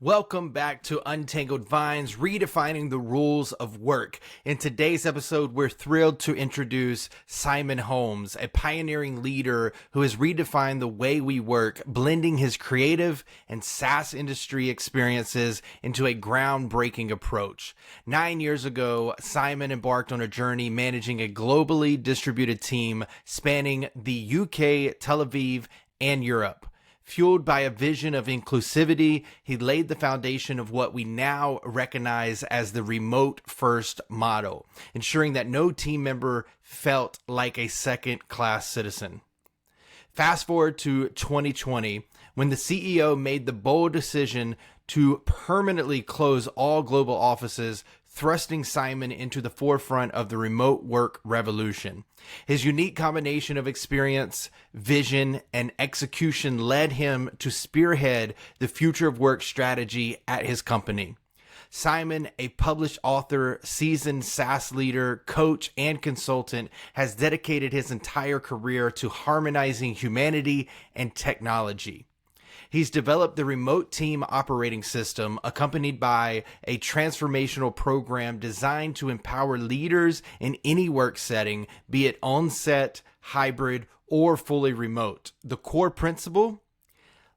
Welcome back to Untangled Vines, redefining the rules of work. In today's episode, we're thrilled to introduce Simon Holmes, a pioneering leader who has redefined the way we work, blending his creative and SaaS industry experiences into a groundbreaking approach. 9 years ago, Simon embarked on a journey managing a globally distributed team spanning the UK, Tel Aviv, and Europe. Fueled by a vision of inclusivity, he laid the foundation of what we now recognize as the remote-first model, ensuring that no team member felt like a second-class citizen. Fast forward to 2020, when the CEO made the bold decision to permanently close all global offices, thrusting Simon into the forefront of the remote work revolution. His unique combination of experience, vision, and execution led him to spearhead the future of work strategy at his company. Simon, a published author, seasoned SaaS leader, coach, and consultant, has dedicated his entire career to harmonizing humanity and technology. He's developed the Remote Team Operating System, accompanied by a transformational program designed to empower leaders in any work setting, be it on-set, hybrid, or fully remote. The core principle?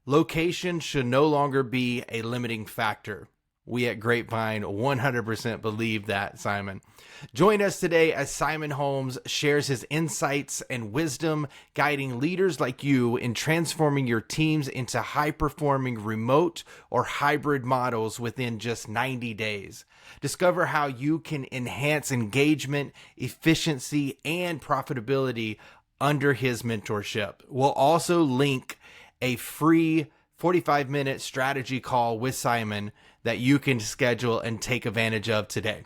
Location should no longer be a limiting factor. We at Grapevine 100% believe that, Simon. Join us today as Simon Holmes shares his insights and wisdom, guiding leaders like you in transforming your teams into high-performing remote or hybrid models within just 90 days. Discover how you can enhance engagement, efficiency, and profitability under his mentorship. We'll also link a free 45-minute strategy call with Simon that you can schedule and take advantage of today.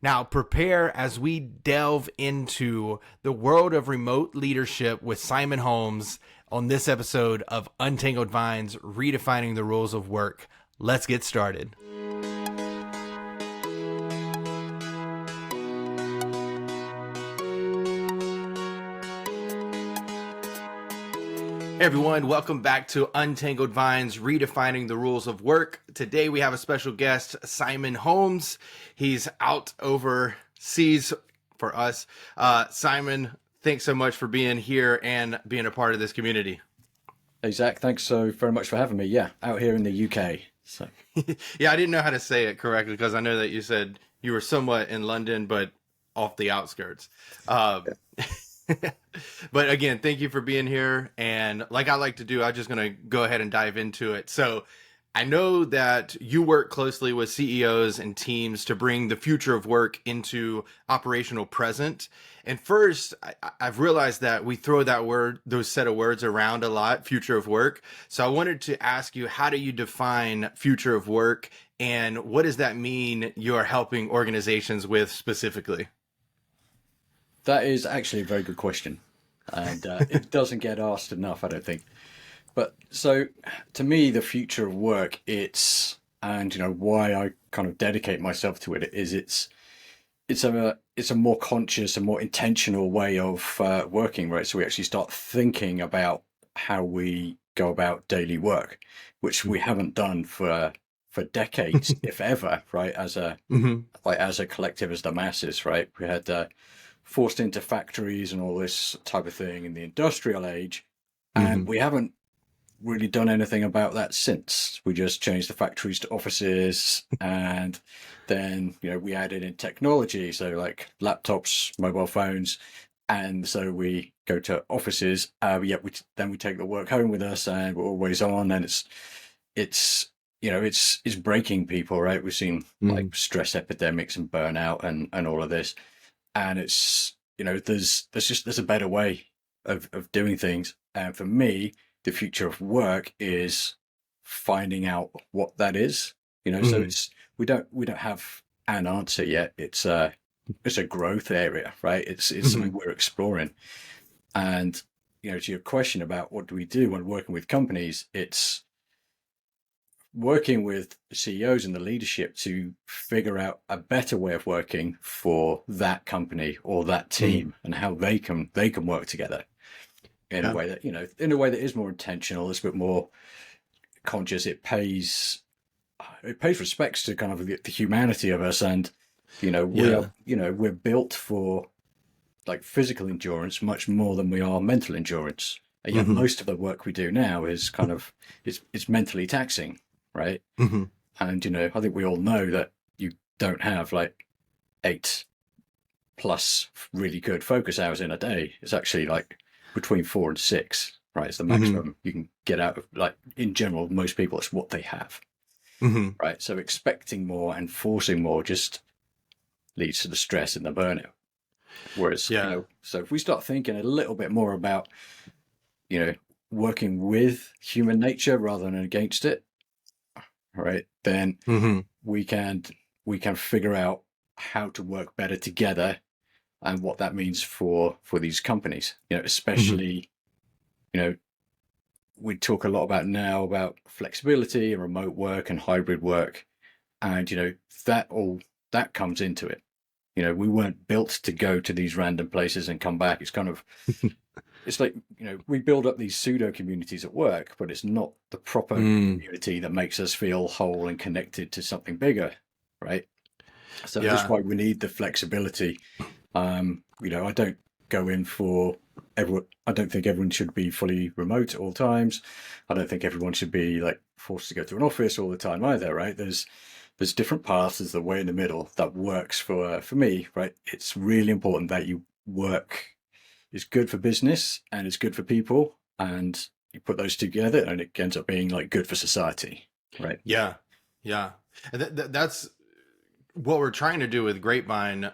Now, prepare as we delve into the world of remote leadership with Simon Holmes on this episode of Untangled Vines, Redefining the Rules of Work. Let's get started. Hey everyone, welcome back to Untangled Vines, Redefining the Rules of Work. Today we have a special guest, Simon Holmes. He's out overseas for us. Simon, thanks so much for being here and being a part of this community. Hey Zach, thanks so very much for having me. Yeah, out here in the UK. So yeah, I didn't know how to say it correctly because I know that you said you were somewhat in London, but off the outskirts. Yeah. But again, thank you for being here. And like I like to do, I'm just going to go ahead and dive into it. So I know that you work closely with CEOs and teams to bring the future of work into operational present. And first, I've realized that we throw those set of words around a lot, future of work. So I wanted to ask you, how do you define future of work? And what does that mean you are helping organizations with specifically? that is actually a very good question. And it doesn't get asked enough, I don't think. But so to me, the future of work, and why I kind of dedicate myself to it is it's a more conscious and more intentional way of working, right? So we actually start thinking about how we go about daily work, which we haven't done for decades, if ever, right? As a as a collective, as the masses, right? We had forced into factories and all this type of thing in the industrial age, and we haven't really done anything about that since. We just changed the factories to offices, and then we added in technology, so like laptops, mobile phones, and so we go to offices. Yet then we take the work home with us, and we're always on, and it's breaking people, right? We've seen like stress epidemics and burnout and all of this, and it's there's a better way of doing things, and for me, the future of work is finding out what that is. So we don't have an answer yet. It's a growth area, right? It's something we're exploring. And to your question about what do we do when working with companies, it's working with CEOs and the leadership to figure out a better way of working for that company or that team, and how they can work together in a way that is more intentional, it's a bit more conscious. It pays it pays respects to kind of the humanity of us, and we Yeah. are, we're built for like physical endurance much more than we are mental endurance. And yet Hmm. most of the work we do now is kind of it's mentally taxing, right? Hmm. And I think we all know that you don't have like 8+ really good focus hours in a day. It's actually like between 4 and 6, right? It's the Hmm. maximum you can get out of, like, in general, most people, it's what they have, Hmm. right? So expecting more and forcing more just leads to the stress and the burnout. Whereas, Yeah. so if we start thinking a little bit more about, you know, working with human nature rather than against it, right, then Hmm. we can figure out how to work better together and what that means for these companies. Hmm. Especially, you know, we talk a lot about now about flexibility and remote work and hybrid work, and that comes into it. We weren't built to go to these random places and come back. It's like, we build up these pseudo communities at work, but it's not the proper Mm. community that makes us feel whole and connected to something bigger, right? So this is Yeah. why we need the flexibility. I don't go in for everyone. I don't think everyone should be fully remote at all times. I don't think everyone should be like forced to go to an office all the time either, right? There's different paths. There's the way in the middle that works for me, right? It's really important that you work is good for business and it's good for people, and you put those together, and it ends up being like good for society, right? Yeah. Yeah. And that's what we're trying to do with Grapevine,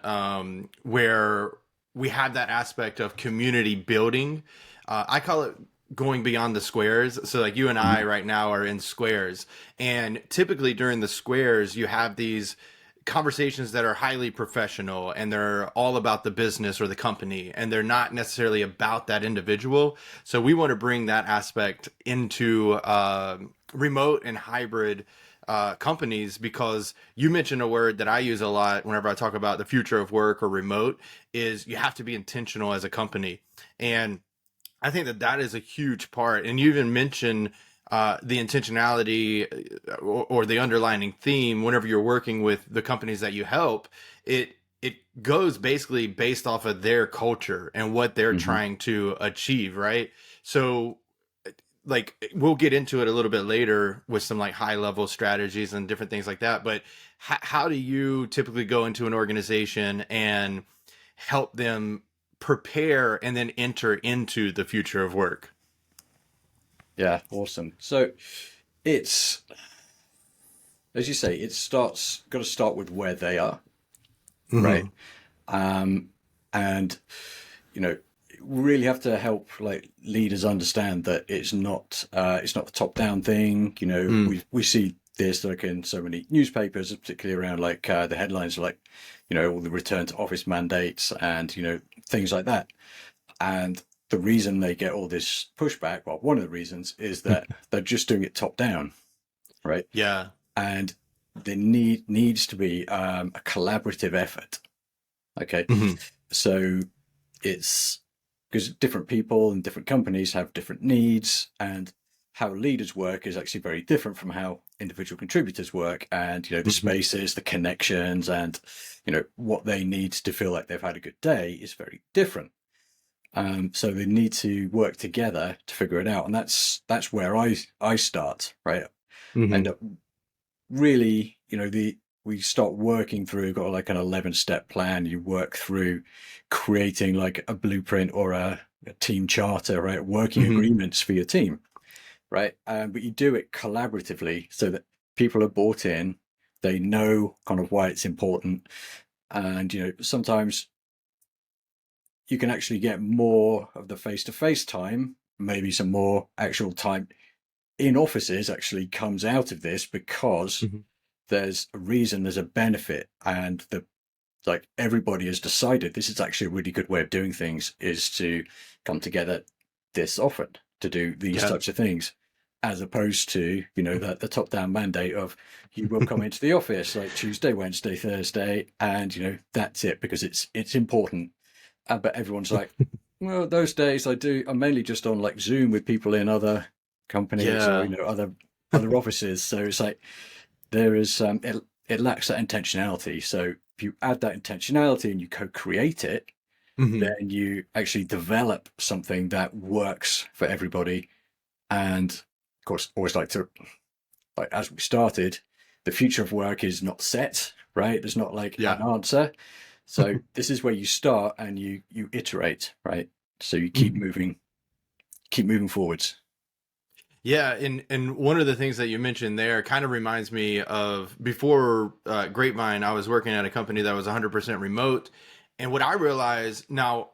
where we have that aspect of community building. I call it going beyond the squares. So, like you and I Mhm. right now are in squares, and typically during the squares, you have these conversations that are highly professional and they're all about the business or the company and they're not necessarily about that individual. So we want to bring that aspect into remote and hybrid companies, because you mentioned a word that I use a lot whenever I talk about the future of work or remote is you have to be intentional as a company. And I think that that is a huge part. And you even mentioned the intentionality or the underlining theme whenever you're working with the companies that you help. It goes basically based off of their culture and what they're Mhm. trying to achieve, right? So like we'll get into it a little bit later with some like high level strategies and different things like that, but how do you typically go into an organization and help them prepare and then enter into the future of work? Yeah, awesome. So it's, as you say, got to start with where they are, right? Hmm. Um, and you know, we really have to help like leaders understand that it's not the top down thing. Mm. We see this like in so many newspapers, particularly around like the headlines, like all the return to office mandates and things like that. And the reason they get all this pushback, well, one of the reasons is that they're just doing it top down, right? Yeah. And there needs to be a collaborative effort. Okay, Hmm. so it's because different people and different companies have different needs, and how leaders work is actually very different from how individual contributors work, and the Hmm. spaces, the connections, and what they need to feel like they've had a good day is very different. So they need to work together to figure it out, and that's where I start, right? And Hmm. really, the we start working through, got like an 11-step plan. You work through creating like a blueprint or a team charter, right? Working Hmm. agreements for your team, right? But you do it collaboratively so that people are bought in, they know kind of why it's important. And sometimes you can actually get more of the face-to-face time, maybe some more actual time in offices actually comes out of this, because Hmm. there's a reason, there's a benefit, and the like everybody has decided this is actually a really good way of doing things, is to come together this often to do these Yeah. types of things, as opposed to that the top down mandate of you will come into the office like Tuesday, Wednesday, Thursday, and that's it because it's important. But everyone's like, well, those days I'm mainly just on like Zoom with people in other companies or Yeah. other offices, so it's like there is it lacks that intentionality. So if you add that intentionality and you co-create it, Hmm. then you actually develop something that works for everybody. And of course, always like as we started, the future of work is not set, right? There's not like Yeah. an answer. So this is where you start and you iterate, right? So you Mhm. keep moving forwards. Yeah, and one of the things that you mentioned there kind of reminds me of before Grapevine. I was working at a company that was 100% remote, and what I realized now,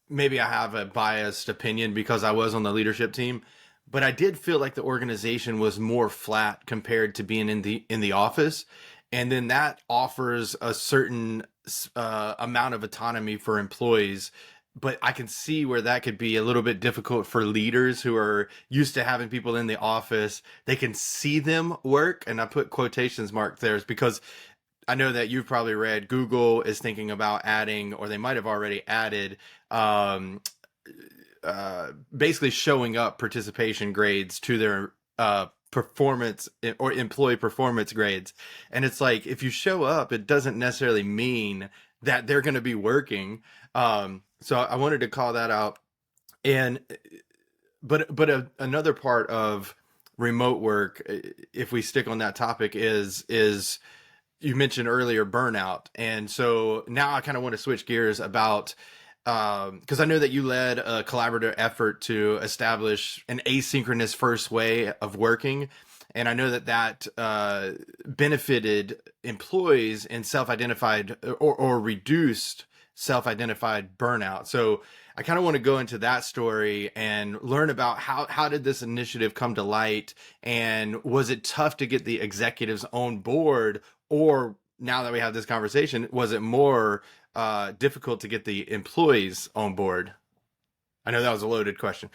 maybe I have a biased opinion because I was on the leadership team, but I did feel like the organization was more flat compared to being in the office, and then that offers a certain amount of autonomy for employees. But I can see where that could be a little bit difficult for leaders who are used to having people in the office. They can see them work, and I put quotations mark there because I know that you've probably read Google is thinking about adding, or they might have already added, um, basically showing up participation grades to their performance or employee performance grades. And it's like, if you show up, it doesn't necessarily mean that they're going to be working. So I wanted to call that out. And, another part of remote work, if we stick on that topic, is you mentioned earlier burnout. And so now I kind of want to switch gears about because I know that you led a collaborative effort to establish an asynchronous first way of working. And I know that benefited employees in self-identified or reduced self-identified burnout. So I kind of want to go into that story and learn about how did this initiative come to light, and was it tough to get the executives on board, or now that we have this conversation, was it more difficult to get the employees on board? I know that was a loaded question.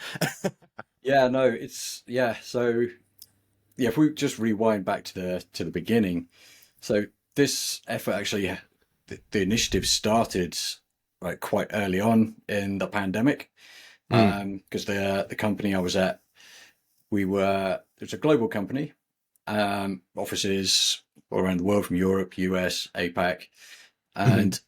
Yeah, no, it's yeah. So yeah, if we just rewind back to the beginning, so this effort actually, the initiative started like quite early on in the pandemic, Mm, because the company I was at, it's a global company, offices all around the world from Europe, US, APAC, mhm,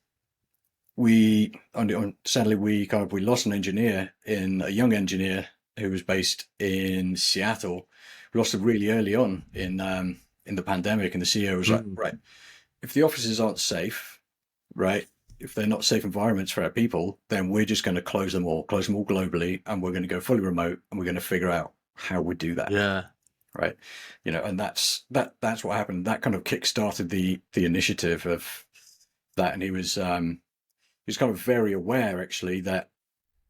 and sadly we lost an engineer, in a young engineer who was based in Seattle. We lost him really early on in the pandemic, and the CEO was like, mm, right, if the offices aren't safe, right, if they're not safe environments for our people, then we're just going to close them all globally, and we're going to go fully remote, and we're going to figure out how we do that, yeah. right? And that's what happened. That kind of kick-started the initiative of that, and he was kind of very aware actually that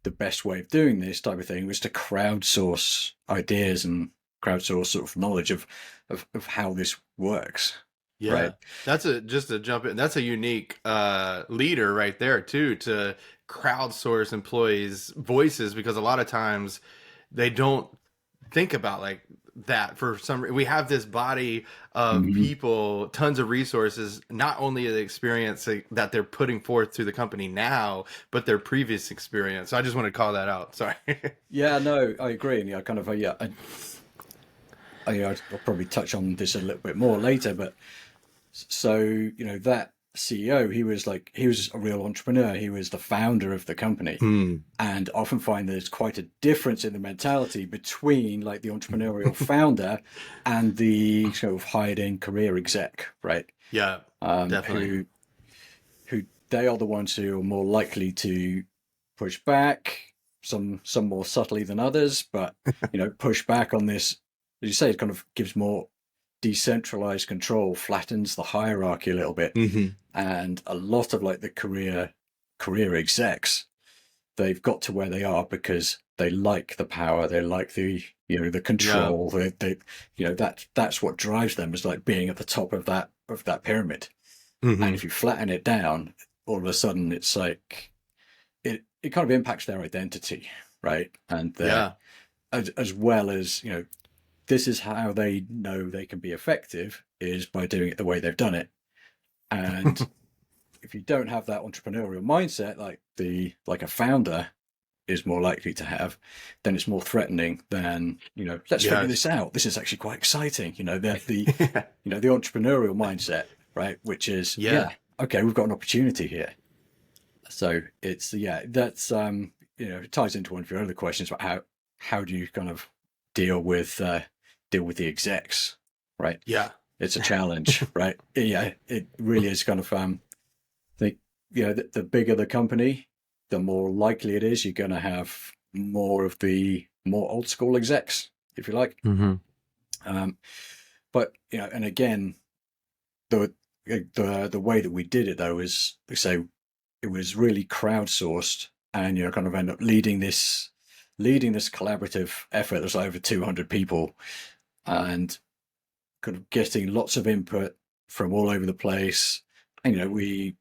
the best way of doing this type of thing was to crowdsource ideas and crowdsource sort of knowledge of how this works, right? Yeah. That's a just to jump in. That's a unique leader right there too, to crowdsource employees' voices, because a lot of times they don't think about like that. For some we have this body of Mm-hmm. people, tons of resources, not only the experience that they're putting forth to the company now, but their previous experience. So I just want to call that out. Sorry. Yeah, no, I agree, and yeah, kind of, I'll probably touch on this a little bit more later, but so, that CEO, he was a real entrepreneur. He was the founder of the company. Hmm. And I often find there's quite a difference in the mentality between like the entrepreneurial founder and the sort of hired in career exec, right? Yeah, Um, definitely. who who they are the ones who are more likely to push back, some more subtly than others, but push back on this. As you say, it kind of gives more decentralized control, flattens the hierarchy a little bit, Hmm. and a lot of like the career execs, they've got to where they are because they like the power, they like the Yeah. control, that's what drives them, is like being at the top of that pyramid. And Hmm. if you flatten it down, all of a sudden it's like it kind of impacts their identity, right? And their Yeah. as well as this is how they know they can be effective, is by doing it the way they've done it. And if you don't have that entrepreneurial mindset, like a founder, is more likely to have, then it's more threatening than, let's figure this out. This is actually quite exciting. The the entrepreneurial mindset, right? Which is, okay, we've got an opportunity here. So it's, that's, it ties into one of your other questions about how do you kind of deal with the execs, right? Yeah. It's a challenge, right? Yeah, it really is kind of, the bigger the company, the more likely it is you're going to have more of the more old school execs, if you like. But and again, the way that we did it though is, say, it was really crowdsourced, and kind of end up leading this collaborative effort. There's like over 200 people, and kind of getting lots of input from all over the place. And we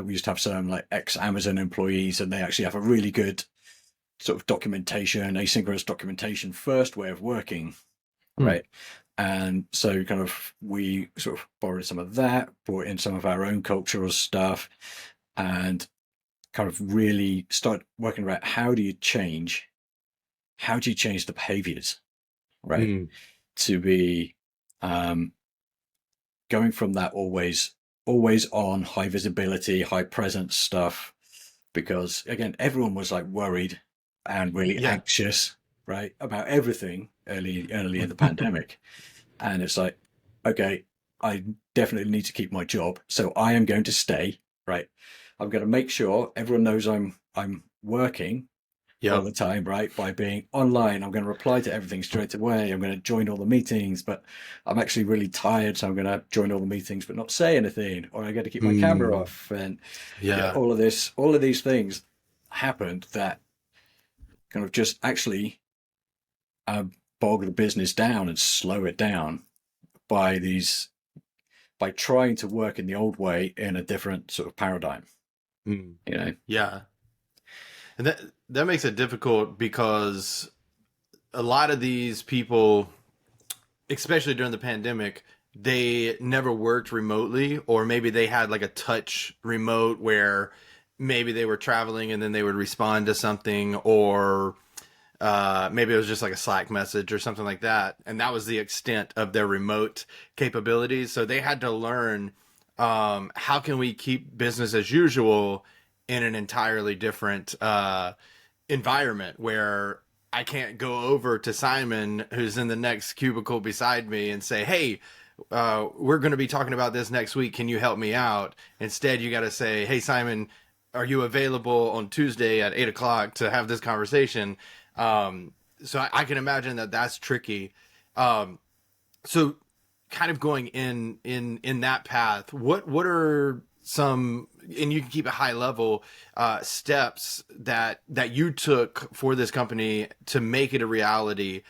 used to have some like ex-Amazon employees, and they actually have a really good sort of documentation, asynchronous documentation first way of working, right? And so kind of we sort of borrowed some of that, brought in some of our own cultural stuff, and kind of really start working about how do you change the behaviors, right? To be going from that always on high visibility, high presence stuff, because again, everyone was like worried and really anxious, right, about everything early in the pandemic. And it's like, okay, I definitely need to keep my job, so I am going to stay, right? I'm going to make sure everyone knows I'm working all the time, right? By being online, I'm going to reply to everything straight away. I'm going to join all the meetings, but I'm actually really tired, so I'm going to join all the meetings but not say anything, or I got to keep my camera off. And all of these things happened that kind of just actually bog the business down and slow it down by trying to work in the old way in a different sort of paradigm. Yeah. And that makes it difficult, because a lot of these people, especially during the pandemic, they never worked remotely, or maybe they had like a touch remote where maybe they were traveling and then they would respond to something, or maybe it was just like a Slack message or something like that. And that was the extent of their remote capabilities. So they had to learn, how can we keep business as usual in an entirely different environment, where I can't go over to Simon, who's in the next cubicle beside me, and say, hey, we're going to be talking about this next week. Can you help me out? Instead, you got to say, hey, Simon, are you available on Tuesday at 8 o'clock to have this conversation? So I can imagine that that's tricky. So kind of going in that path, what are some, and you can keep it high level, steps that you took for this company to make it a reality?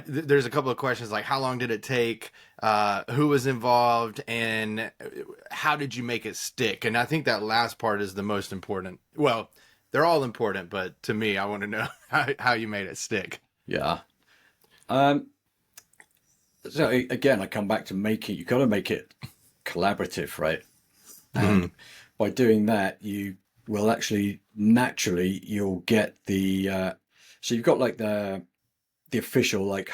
There's a couple of questions, like how long did it take, who was involved, and how did you make it stick? And I think that last part is the most important. Well, they're all important, but to me, I want to know how you made it stick. Yeah. So again, I come back to you got to make it collaborative, right? And by doing that, you will actually naturally, you'll get the, so you've got like the official, like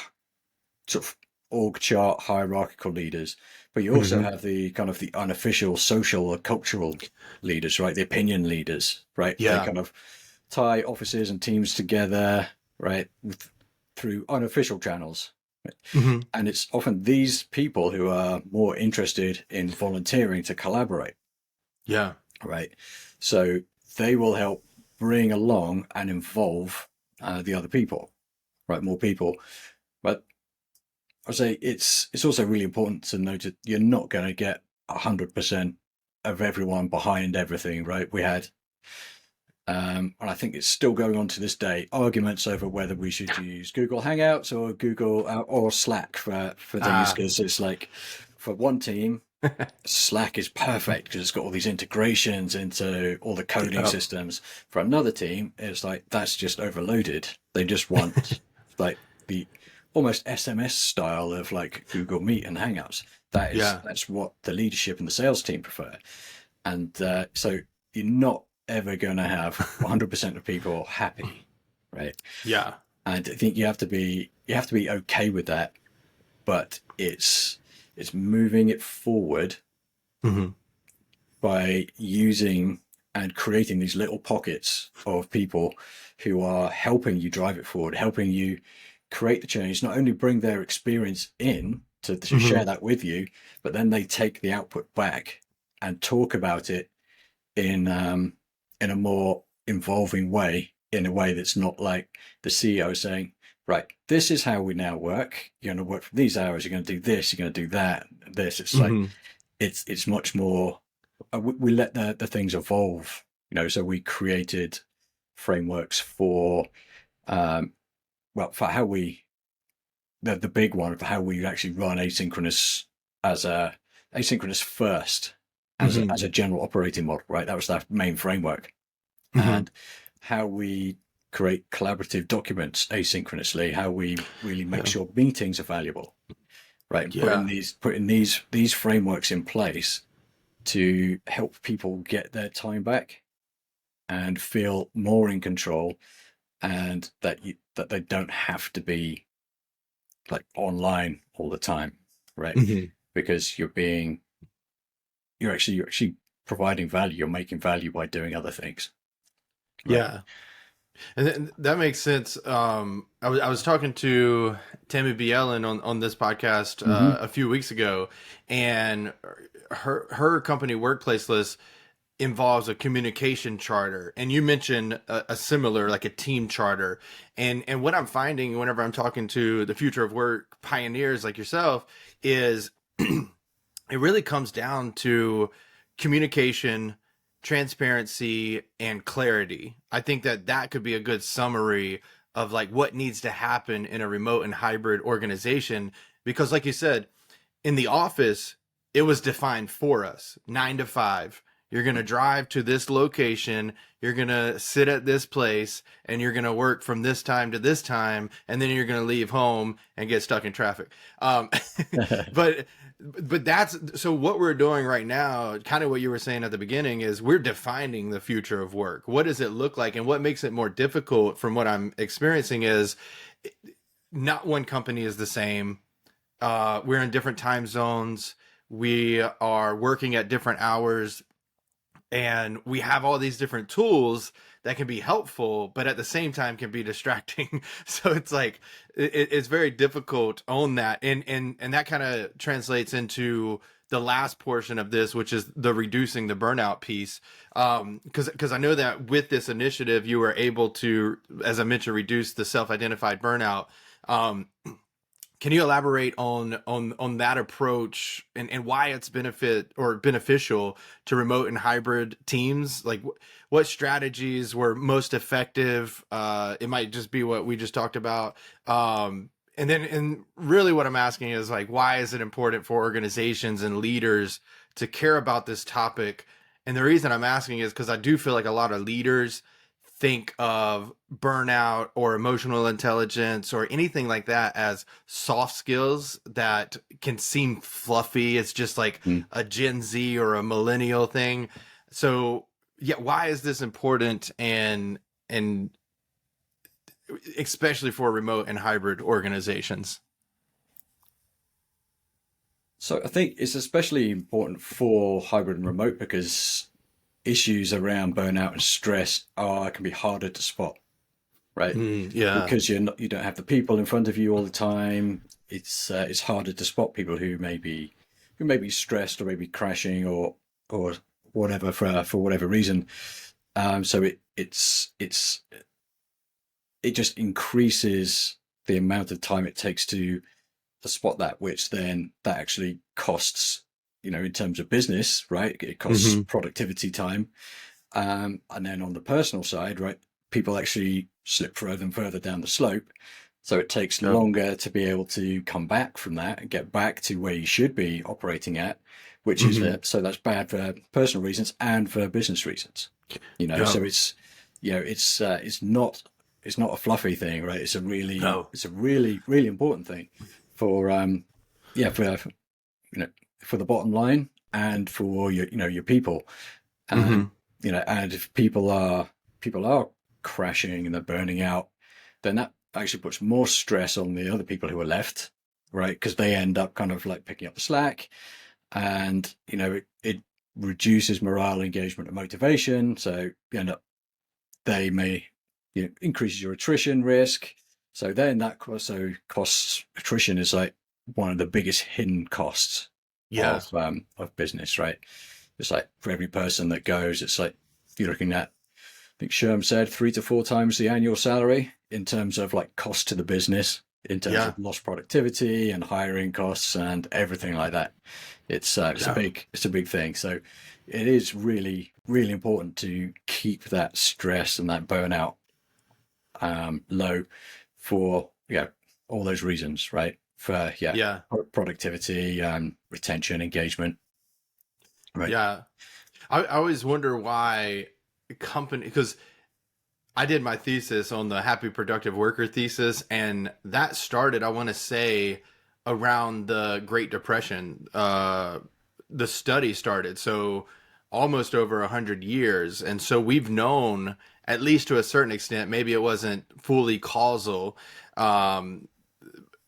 sort of org chart hierarchical leaders, but you also have the kind of the unofficial social or cultural leaders, right? The opinion leaders, right? They kind of tie offices and teams together, right? Through unofficial channels. And it's often these people who are more interested in volunteering to collaborate. Yeah. Right. So they will help bring along and involve the other people, right? More people. But I say it's also really important to note that you're not going to get 100% of everyone behind everything, right? We had, and I think it's still going on to this day, arguments over whether we should use Google Hangouts or Google or Slack for things, because it's like, for one team, Slack is perfect because it's got all these integrations into all the coding systems. For another team, it's like, that's just overloaded. They just want like the almost SMS style of like Google Meet and Hangouts. That's what the leadership and the sales team prefer. And so you're not ever going to have 100% of people happy, right? Yeah. And I think you have to be okay with that, but it's moving it forward Hmm. by using and creating these little pockets of people who are helping you drive it forward, helping you create the change, not only bring their experience in to Hmm. share that with you, but then they take the output back and talk about it in a more involving way, in a way that's not like the CEO saying, right, this is how we now work. You're going to work for these hours. You're going to do this. You're going to do that. This. It's like Hmm. it's much more. We let the things evolve. So we created frameworks for for how we the big one for how we actually run asynchronous as a asynchronous first Hmm. as a general operating model, right? That was our main framework. Hmm. And how we create collaborative documents asynchronously, how we really make Yeah. sure meetings are valuable, right? And Yeah. putting these frameworks in place to help people get their time back and feel more in control, and that they don't have to be like online all the time, right? Hmm. Because you're actually providing value, you're making value by doing other things, right? Yeah. And that makes sense. I was talking to Tammy B. Ellen on this podcast Hmm. a few weeks ago, and her company Workplace List involves a communication charter, and you mentioned a similar, like a team charter. And what I'm finding whenever I'm talking to the future of work pioneers like yourself is it really comes down to communication, transparency, and clarity. I think that could be a good summary of like what needs to happen in a remote and hybrid organization, because like you said, in the office, it was defined for us 9 to 5. You're going to drive to this location. You're going to sit at this place and you're going to work from this time to this time. And then you're going to leave home and get stuck in traffic. Um, but, but that's so what we're doing right now, kind of what you were saying at the beginning, is we're defining the future of work. What does it look like? And what makes it more difficult from what I'm experiencing is not one company is the same. We're in different time zones. We are working at different hours, and we have all these different tools that can be helpful, but at the same time can be distracting. So it's like it's very difficult on that, and that kind of translates into the last portion of this, which is the reducing the burnout piece. Because I know that with this initiative, you were able to, as I mentioned, reduce the self-identified burnout. Um, can you elaborate on that approach and why it's beneficial to remote and hybrid teams? Like what strategies were most effective? It might just be what we just talked about. And really what I'm asking is like, why is it important for organizations and leaders to care about this topic? And the reason I'm asking is because I do feel like a lot of leaders think of burnout or emotional intelligence or anything like that as soft skills that can seem fluffy. It's just like a Gen Z or a millennial thing. So yeah, why is this important, and especially for remote and hybrid organizations? So I think it's especially important for hybrid and remote because issues around burnout and stress are can be harder to spot, right? Yeah. Because you don't have the people in front of you all the time. It's harder to spot people who may be stressed or maybe crashing or whatever for whatever reason. So it just increases the amount of time it takes to spot that, which then that actually costs, in terms of business, right? It costs Hmm. productivity time. And then on the personal side, right, people actually slip further and further down the slope. So it takes Yep. longer to be able to come back from that and get back to where you should be operating at, which is Hmm. so that's bad for personal reasons and for business reasons. Yep. So it's not a fluffy thing, right? No. It's a really really important thing for yeah for for the bottom line and for your people. And Hmm. and if people are crashing and they're burning out, then that actually puts more stress on the other people who are left, right? Because they end up kind of like picking up the slack, and it reduces morale, engagement, and motivation. So you end up they may increases your attrition risk. So then that also costs attrition is like one of the biggest hidden costs Yeah. of business, right? It's like for every person that goes, it's like you're looking at, I think Sherm said 3 to 4 times the annual salary in terms of like cost to the business, in terms Yeah. of lost productivity and hiring costs and everything like that. It's Yeah. a big thing. So it is really, really important to keep that stress and that burnout low for all those reasons, right? For Yeah. productivity, retention, engagement, right? Yeah. I always wonder why company, because I did my thesis on the happy productive worker thesis, and that started, I want to say, around the Great Depression. The study started, so almost over 100 years, and so we've known, at least to a certain extent, maybe it wasn't fully causal, um,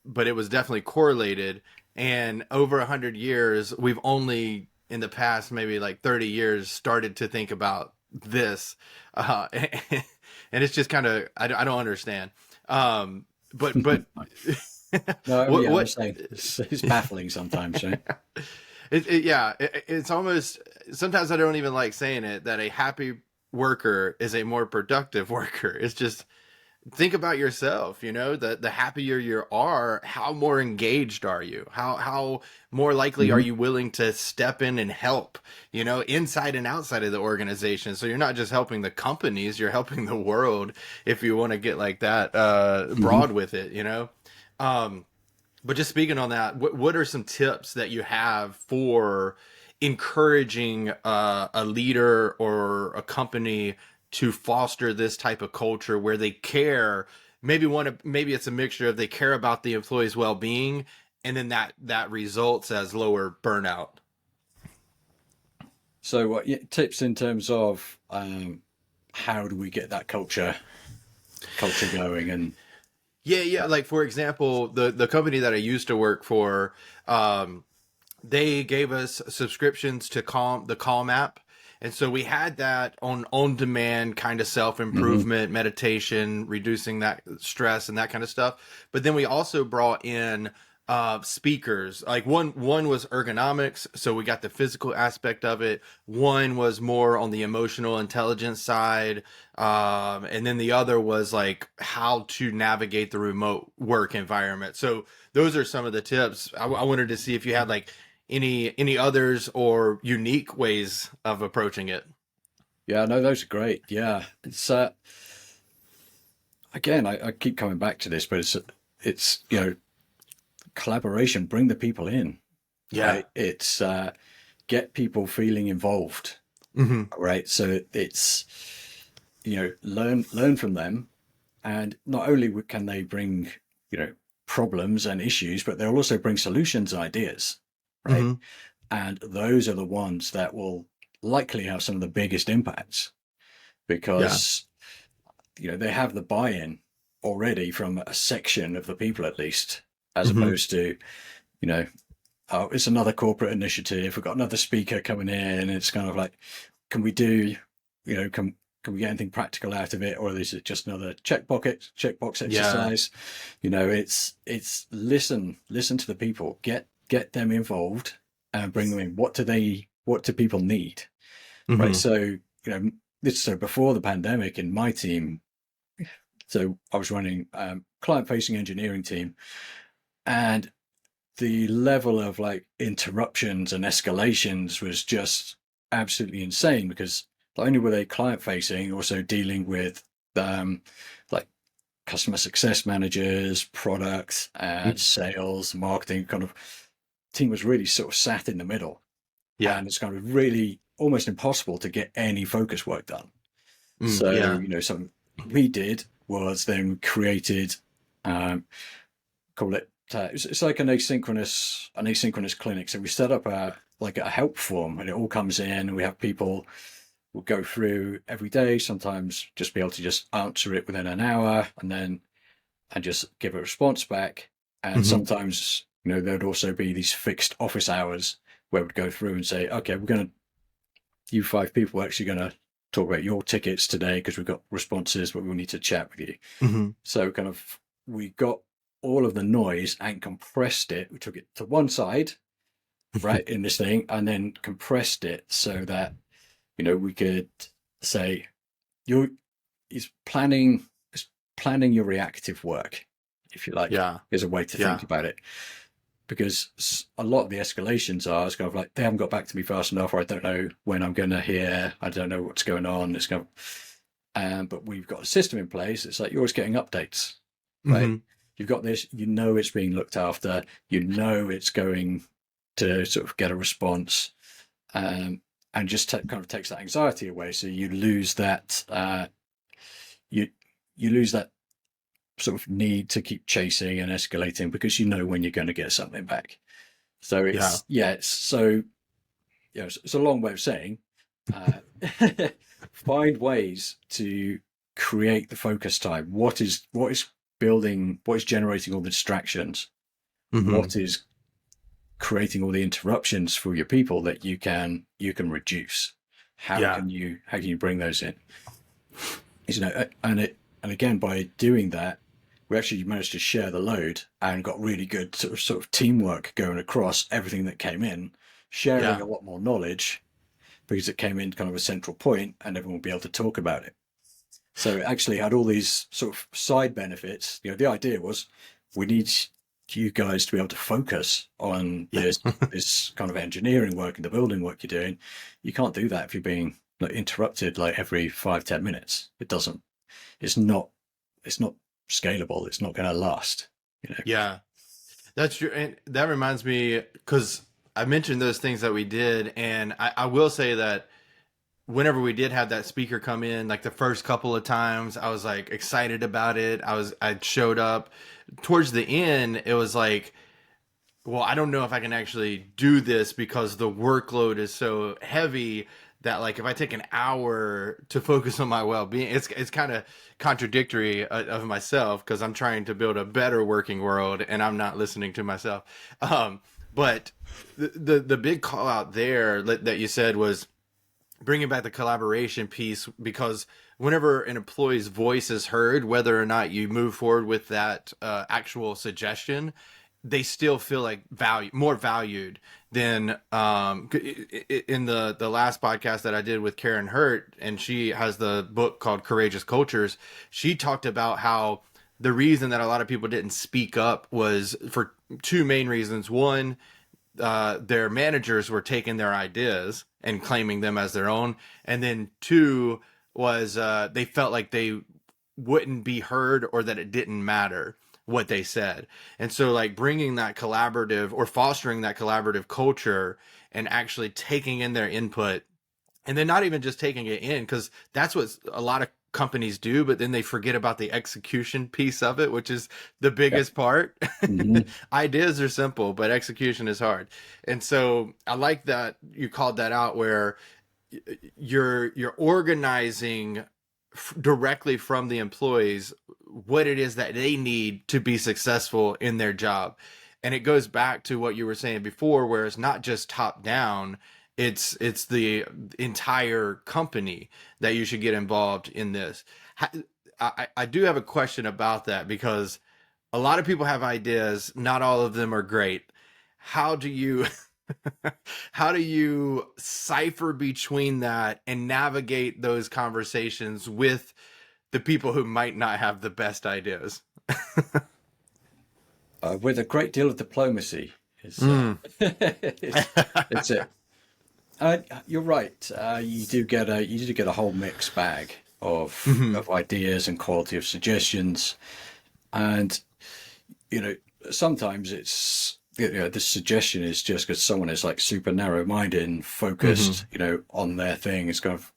but it was definitely correlated. And over 100 years, we've only in the past maybe like 30 years started to think about this, and it's just kind of I don't understand. But No, what yeah, I'm what saying it's baffling sometimes, right? it's almost, sometimes I don't even like saying it, that a happy worker is a more productive worker. It's just, think about yourself, the happier you are, how more engaged are you, how more likely are Hmm. you willing to step in and help, inside and outside of the organization. So you're not just helping the companies, you're helping the world, if you want to get like that Hmm. broad with it. um but just speaking on that, what are some tips that you have for encouraging a leader or a company to foster this type of culture where they care? Maybe it's a mixture of they care about the employees' well-being, and then that results as lower burnout. So, what tips in terms of how do we get that culture going? And Yeah. Like, for example, the company that I used to work for, um, they gave us subscriptions to the Calm app. And so we had that on demand kind of self hmm. improvement, meditation, reducing that stress and that kind of stuff. But then we also brought in speakers. Like, one was ergonomics, so we got the physical aspect of it. One was more on the emotional intelligence side, and then the other was like how to navigate the remote work environment. So those are some of the tips. I wanted to see if you had like any others or unique ways of approaching it. Yeah, no, those are great. Yeah, it's again, I keep coming back to this, but it's collaboration. Bring the people in, Yeah. right? It's get people feeling involved, Hmm. right? So it's learn from them, and not only can they bring problems and issues, but they'll also bring solutions and ideas, right? Hmm. And those are the ones that will likely have some of the biggest impacts Yeah. because they have the buy-in already from a section of the people at least, as Hmm. opposed to you know oh, it's another corporate initiative, we've got another speaker coming in. It's kind of like, can we do can we get anything practical out of it, or is it just another checkbox Yeah. exercise? It's listen to the people, get them involved, and bring them in. What do people need, right? Hmm. So so before the pandemic in my team, so I was running client facing engineering team, and the level of like interruptions and escalations was just absolutely insane, because not only were they client facing, also dealing with um, like customer success managers, products, and sales, marketing. Kind of team was really sort of sat in the middle, Yeah. and it's kind of really almost impossible to get any focus work done. So Yeah. something we did was then created call it it's like an asynchronous clinic. So we set up a help form, and it all comes in. We have people will go through every day, sometimes just be able to just answer it within an hour, and then and just give a response back. And sometimes, there'd also be these fixed office hours where we'd go through and say, okay, you 5 people are actually going to talk about your tickets today because we've got responses, but we'll need to chat with you. So kind of, we got all of the noise and compressed it. We took it to one side, right, in this thing, and then compressed it so that, we could say, it's planning your reactive work, if you like, is a way to think about it. Because a lot of the escalations are, it's kind of like, they haven't got back to me fast enough, or I don't know when I'm going to hear, I don't know what's going on. It's kind of, but we've got a system in place. It's like, you're always getting updates, right? You've got this, it's being looked after, it's going to sort of get a response, and just kind of takes that anxiety away. So you lose that, you lose that sort of need to keep chasing and escalating because when you're going to get something back. So it's it's a long way of saying, find ways to create the focus time. What is generating all the distractions? What is creating all the interruptions for your people that you can reduce? How can you bring those in? And again, by doing that, we actually managed to share the load and got really good sort of teamwork going across everything that came in, sharing a lot more knowledge because it came in kind of a central point and everyone will be able to talk about it. So it actually had all these sort of side benefits. The idea was, we need you guys to be able to focus on this kind of engineering work and the building work you're doing. You can't do that if you're being interrupted every 5-10 minutes. It's not scalable. It's not going to last. Yeah, that's true. And that reminds me, because I mentioned those things that we did, and I will say that whenever we did have that speaker come in, like the first couple of times, I was like excited about it. I showed up. Towards the end, it was like, well, I don't know if I can actually do this because the workload is so heavy that, like, if I take an hour to focus on my well-being, it's kind of contradictory of myself, because I'm trying to build a better working world and I'm not listening to myself. But the big call out there that you said was bringing back the collaboration piece, because whenever an employee's voice is heard, whether or not you move forward with that actual suggestion, they still feel like more valued than in the last podcast that I did with Karen Hurt, and she has the book called Courageous Cultures. She talked about how the reason that a lot of people didn't speak up was for 2 main reasons. One, their managers were taking their ideas and claiming them as their own. And then 2 was they felt like they wouldn't be heard, or that it didn't matter what they said. And so, like, bringing that collaborative, or fostering that collaborative culture, and actually taking in their input, and then not even just taking it in, because that's what a lot of companies do, but then they forget about the execution piece of it, which is the biggest part. Ideas are simple, but execution is hard. And so I like that you called that out, where you're organizing directly from the employees what it is that they need to be successful in their job. And it goes back to what you were saying before, where it's not just top down, it's the entire company that you should get involved in this. I do have a question about that, because a lot of people have ideas, not all of them are great. How do you how do you cipher between that and navigate those conversations with the people who might not have the best ideas? With a great deal of diplomacy. It's it. You're right. You do get a whole mixed bag of ideas and quality of suggestions, and sometimes it's the suggestion is just because someone is like super narrow-minded and focused, on their thing. It's kind of,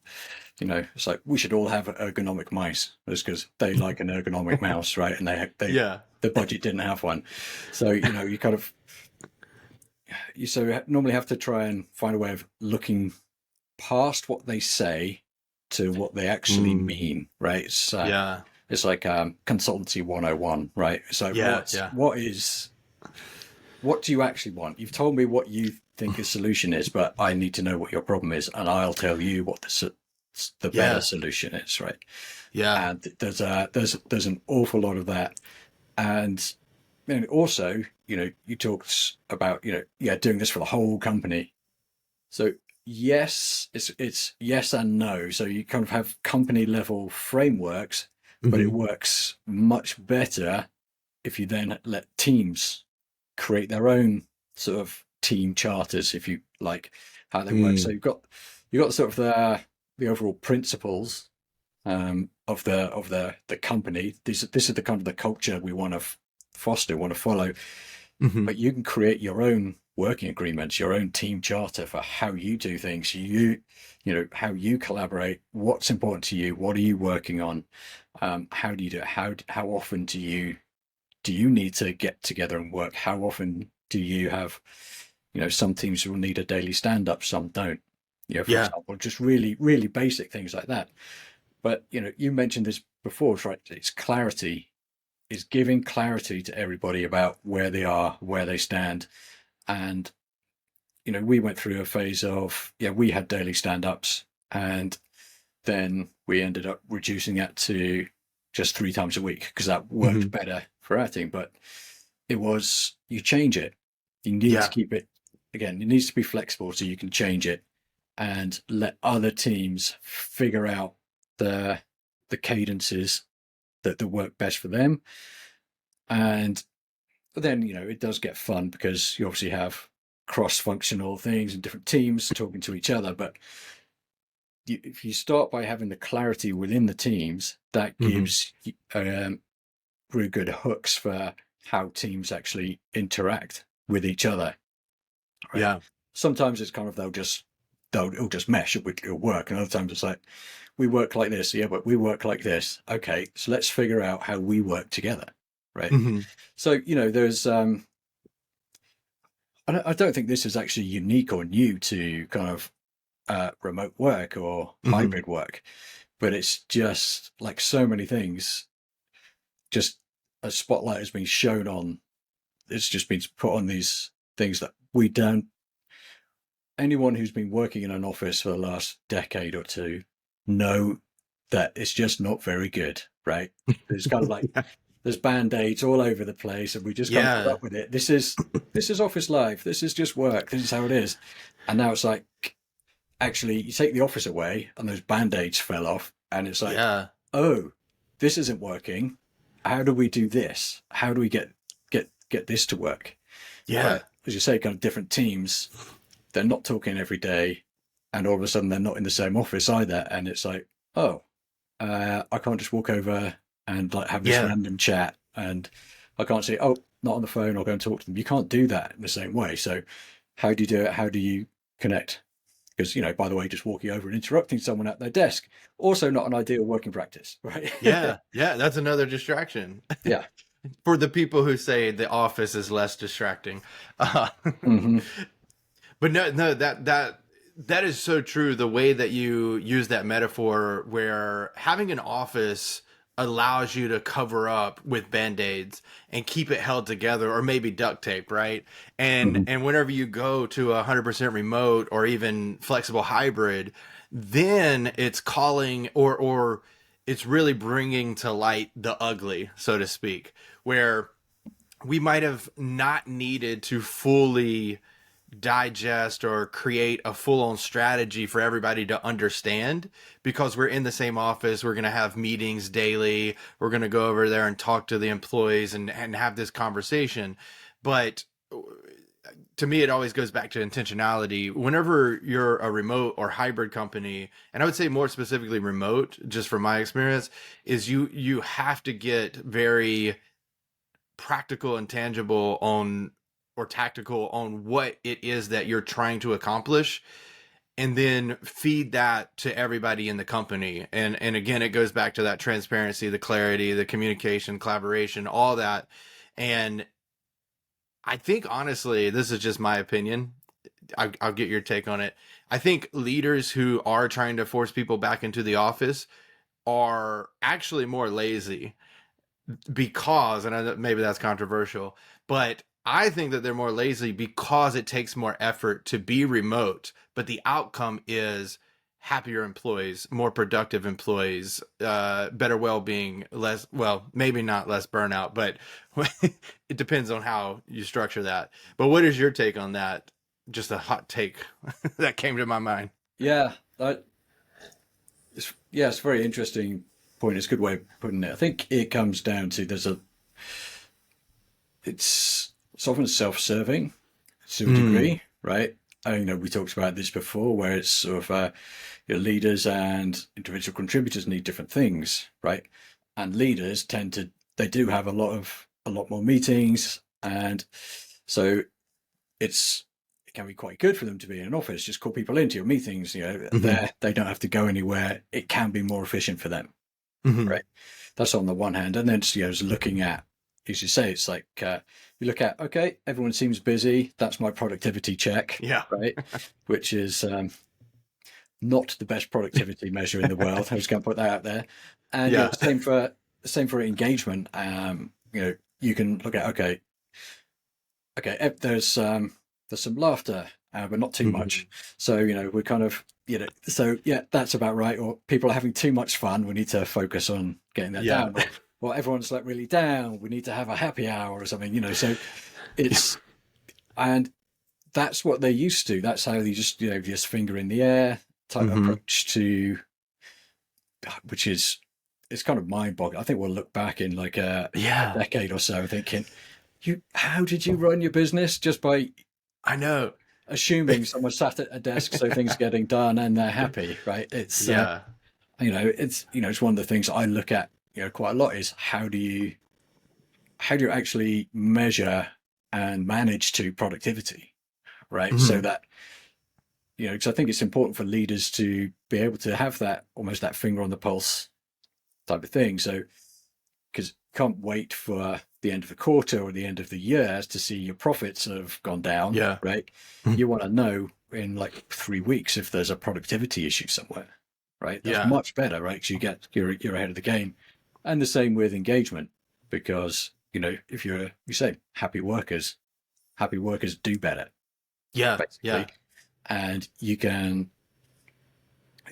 it's like, we should all have ergonomic mice, just because they like an ergonomic mouse, right? And the budget didn't have one, so you kind of. You normally have to try and find a way of looking past what they say to what they actually mean, right? It's it's like consultancy 101, right? So Yeah, yeah, what do you actually want? You've told me what you think a solution is, but I need to know what your problem is, and I'll tell you what the better yeah, solution is, right? yeah. And there's an awful lot of that. And also, you talked about, yeah, doing this for the whole company. So yes, it's yes and no. So you kind of have company level frameworks, but it Hmm. works much better if you then let teams create their own sort of team charters, if you like, how they work. So you've got sort of the overall principles of the company. This is the kind of the culture we want to foster, want to follow. Hmm. But you can create your own working agreements, your own team charter for how you do things. How you collaborate. What's important to you? What are you working on? How do you do it? How often do you need to get together and work? How often do you have? Some teams will need a daily stand-up, some don't. For Yeah, example, just really, really basic things like that. But you mentioned this before, right? It's clarity, is giving clarity to everybody about where they are, where they stand. And we went through a phase of, yeah, we had daily stand-ups, and then we ended up reducing that to just 3 times a week because that hmm worked better for our team. But you change it. You need to yeah, keep it, again, it needs to be flexible so you can change it and let other teams figure out the cadences that work best for them. And then it does get fun because you obviously have cross-functional things and different teams talking to each other. But if you start by having the clarity within the teams, that hmm gives really good hooks for how teams actually interact with each other, right? yeah, Sometimes it's kind of it'll just mesh, it'll work, and other times it's like, we work like this, yeah, but we work like this. Okay, so let's figure out how we work together, right? hmm So there's I don't think this is actually unique or new to kind of remote work or hmm hybrid work, but it's just like so many things. Just a spotlight has been shown on. It's just been put on these things that we don't. Anyone who's been working in an office for the last decade or two know that it's just not very good, right? It's kind of like yeah, there's band-aids all over the place, and we just kind of put yeah, up with it. This is office life. This is just work. This is how it is. And now it's like, actually, you take the office away, and those band-aids fell off, and it's like, yeah, oh, this isn't working. How do we do this? How do we get this to work? yeah, Where, as you say, kind of different teams, they're not talking every day, and all of a sudden they're not in the same office either, and it's like, oh, I can't just walk over and like have this yeah. random chat, and I can't say, oh, not on the phone, I'll go and talk to them. You can't do that in the same way. So how do you do it? How do you connect? Because, by the way, just walking over and interrupting someone at their desk, also not an ideal working practice, right? Yeah, yeah, that's another distraction Yeah. for the people who say the office is less distracting. Uh, Hmm. but no, that is so true. The way that you use that metaphor, where having an office allows you to cover up with band-aids and keep it held together, or maybe duct tape, right? And Hmm. whenever you go to 100% remote or even flexible hybrid, then it's calling, or it's really bringing to light the ugly, so to speak, where we might have not needed to fully digest or create a full-on strategy for everybody to understand, because we're in the same office, we're going to have meetings daily, we're going to go over there and talk to the employees and have this conversation. But to me, it always goes back to intentionality. Whenever you're a remote or hybrid company, and I would say more specifically remote, just from my experience, is you have to get very practical and tangible on, or tactical on, what it is that you're trying to accomplish, and then feed that to everybody in the company. And again, it goes back to that transparency, the clarity, the communication, collaboration, all that. And I think, honestly, this is just my opinion, I'll get your take on it. I think leaders who are trying to force people back into the office are actually more lazy because, and maybe that's controversial, but I think that they're more lazy because it takes more effort to be remote, but the outcome is happier employees, more productive employees, better well-being, less, well, maybe not less burnout, but it depends on how you structure that. But what is your take on that? Just a hot take that came to my mind. Yeah, it's a very interesting point. It's a good way of putting it. I think it comes down to it's often self-serving to a degree, right? We talked about this before, where it's sort of your leaders and individual contributors need different things, right? And leaders they do have a lot more meetings, and so it can be quite good for them to be in an office. Just call people into your meetings. They don't have to go anywhere. It can be more efficient for them, right? That's on the one hand, and then just looking at, as you say, it's like you look at, okay, everyone seems busy. That's my productivity check, Yeah. right? Which is not the best productivity measure in the world. I was going to put that out there. And Yeah. same for engagement. You can look at, okay, there's some laughter, but not too much. So we're kind of so yeah, that's about right. Or people are having too much fun. We need to focus on getting that Yeah. down. Or everyone's like really down. We need to have a happy hour or something. So it's and that's what they're used to. That's how they just finger in the air type approach to, which is it's kind of mind-boggling. I think we'll look back in like a decade or so thinking, how did you run your business? Just by I know. assuming someone sat at a desk so things are getting done and they're happy, right? It's Yeah. it's one of the things I look at quite a lot is how do you actually measure and manage to productivity, right? So that because I think it's important for leaders to be able to have that almost that finger on the pulse type of thing. So because you can't wait for the end of the quarter or the end of the year to see your profits have gone down, Yeah. right? You want to know in like 3 weeks if there's a productivity issue somewhere, right? That's much better, right? Because you're ahead of the game. And the same with engagement, because if you say happy workers do better, Yeah. basically. And you can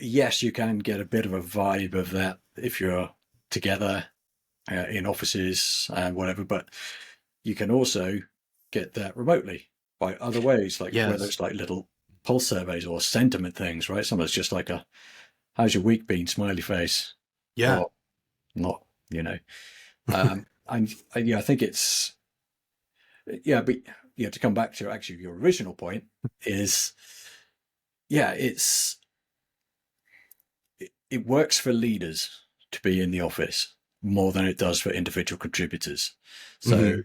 get a bit of a vibe of that if you're together in offices and whatever, but you can also get that remotely by other ways, like whether it's like little pulse surveys or sentiment things, right? Sometimes just like how's your week been, smiley face, Yeah. or not, I think it's but to come back to actually your original point is it works for leaders to be in the office more than it does for individual contributors. So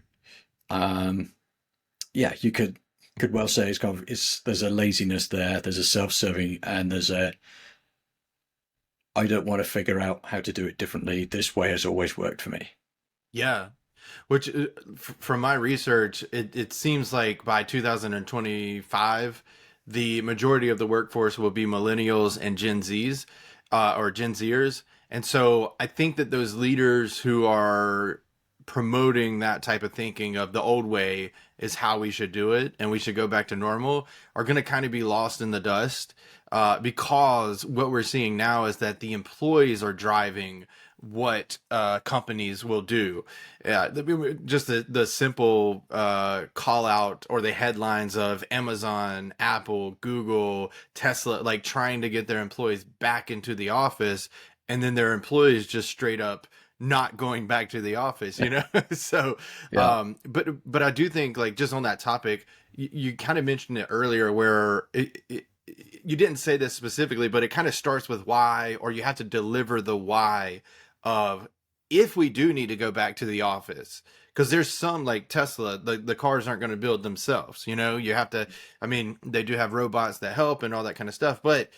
you could well say there's a laziness there, there's a self-serving, and there's a I don't want to figure out how to do it differently. This way has always worked for me. Yeah. Which, from my research, it seems like by 2025, the majority of the workforce will be millennials and Gen Zs, or Gen Zers. And so I think that those leaders who are promoting that type of thinking of the old way is how we should do it and we should go back to normal are going to kind of be lost in the dust, because what we're seeing now is that the employees are driving what companies will do. Just the simple call out or the headlines of Amazon, Apple, Google, Tesla, like trying to get their employees back into the office, and then their employees just straight up not going back to the office, So, but I do think, like, just on that topic, you kind of mentioned it earlier where you didn't say this specifically, but it kind of starts with why, or you have to deliver the why of if we do need to go back to the office. Because there's some, like Tesla, the cars aren't going to build themselves. You have to, I mean, they do have robots that help and all that kind of stuff, but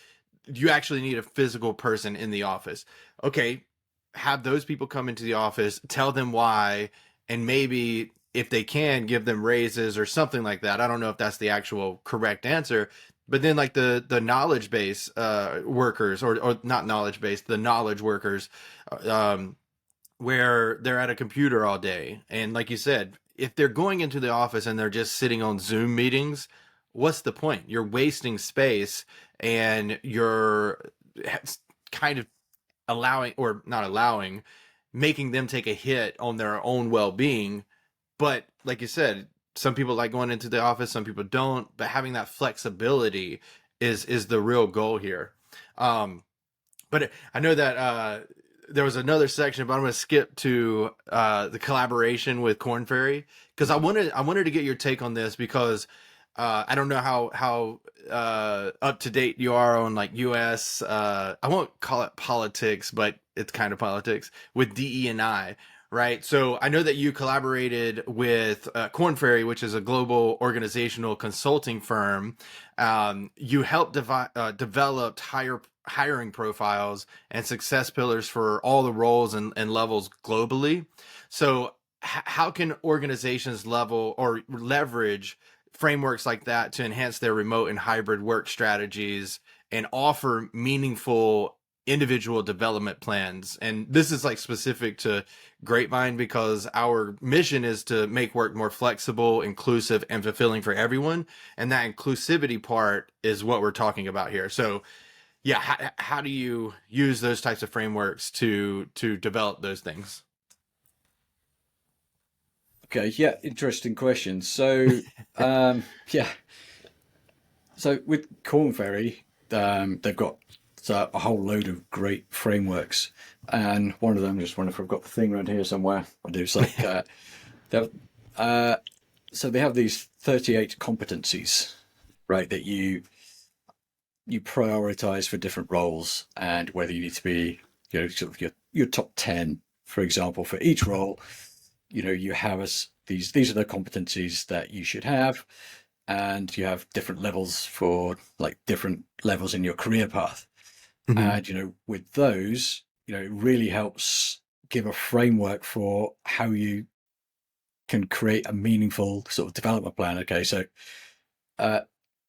you actually need a physical person in the office. Okay, have those people come into the office, tell them why, and maybe if they can, give them raises or something like that. I don't know if that's the actual correct answer, But then like the knowledge base workers, or not knowledge base, the knowledge workers, um, where they're at a computer all day. And like you said, if they're going into the office and they're just sitting on Zoom meetings, what's the point? You're wasting space, and you're kind of allowing, or not allowing, making them take a hit on their own well-being. But like you said, some people like going into the office, some people don't, but having that flexibility is the real goal here. But I know that there was another section, but I'm going to skip to the collaboration with Corn Ferry, because I wanted to get your take on this, because I don't know how up to date you are on like U.S. I won't call it politics, but it's kind of politics with DE&I. Right. So I know that you collaborated with Corn Ferry, which is a global organizational consulting firm. You helped developed hiring profiles and success pillars for all the roles and levels globally. So how can organizations level or leverage frameworks like that to enhance their remote and hybrid work strategies and offer meaningful individual development plans? And this is like specific to Grapevine, because our mission is to make work more flexible, inclusive, and fulfilling for everyone. And that inclusivity part is what we're talking about here. So yeah, how do you use those types of frameworks to develop those things? Okay, yeah, interesting question. So, yeah, so with Corn Ferry, they've got a whole load of great frameworks, and one of them, just wonder if I've got the thing around here somewhere. I do. It's like they've, so they have these 38 competencies, right? That you prioritize for different roles, and whether you need to be, sort of your top 10, for example, for each role. You have these are the competencies that you should have, and you have different levels for like different levels in your career path. Mm-hmm. And with those, it really helps give a framework for how you can create a meaningful sort of development plan. Okay, so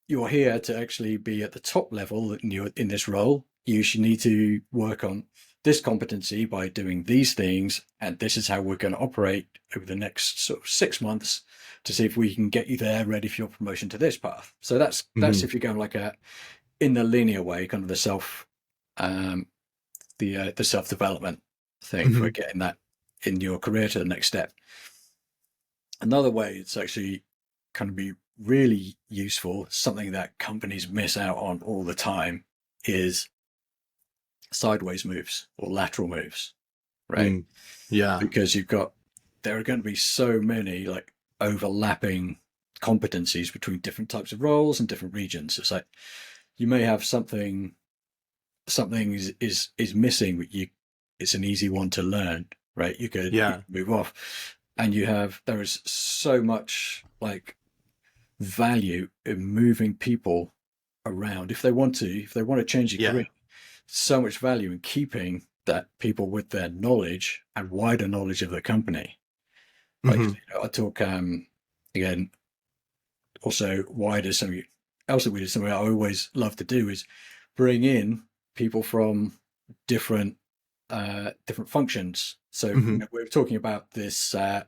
you're here to actually be at the top level in this role. You should need to work on this competency by doing these things, and this is how we're going to operate over the next sort of 6 months to see if we can get you there ready for your promotion to this path. So that's if you're going like in the linear way, kind of the self-development thing for getting that in your career to the next step. Another way it's actually kind of be really useful, something that companies miss out on all the time, is sideways moves or lateral moves, right? Yeah. Because there are going to be so many like overlapping competencies between different types of roles and different regions. It's like you may have something is missing, but it's an easy one to learn, right? You could move off, and there is so much like value in moving people around if they want to change your career. So much value in keeping that people with their knowledge and wider knowledge of the company. Like I talk again, also wider. Something else that we did, something I always love to do, is bring in people from different functions. So we were talking about this when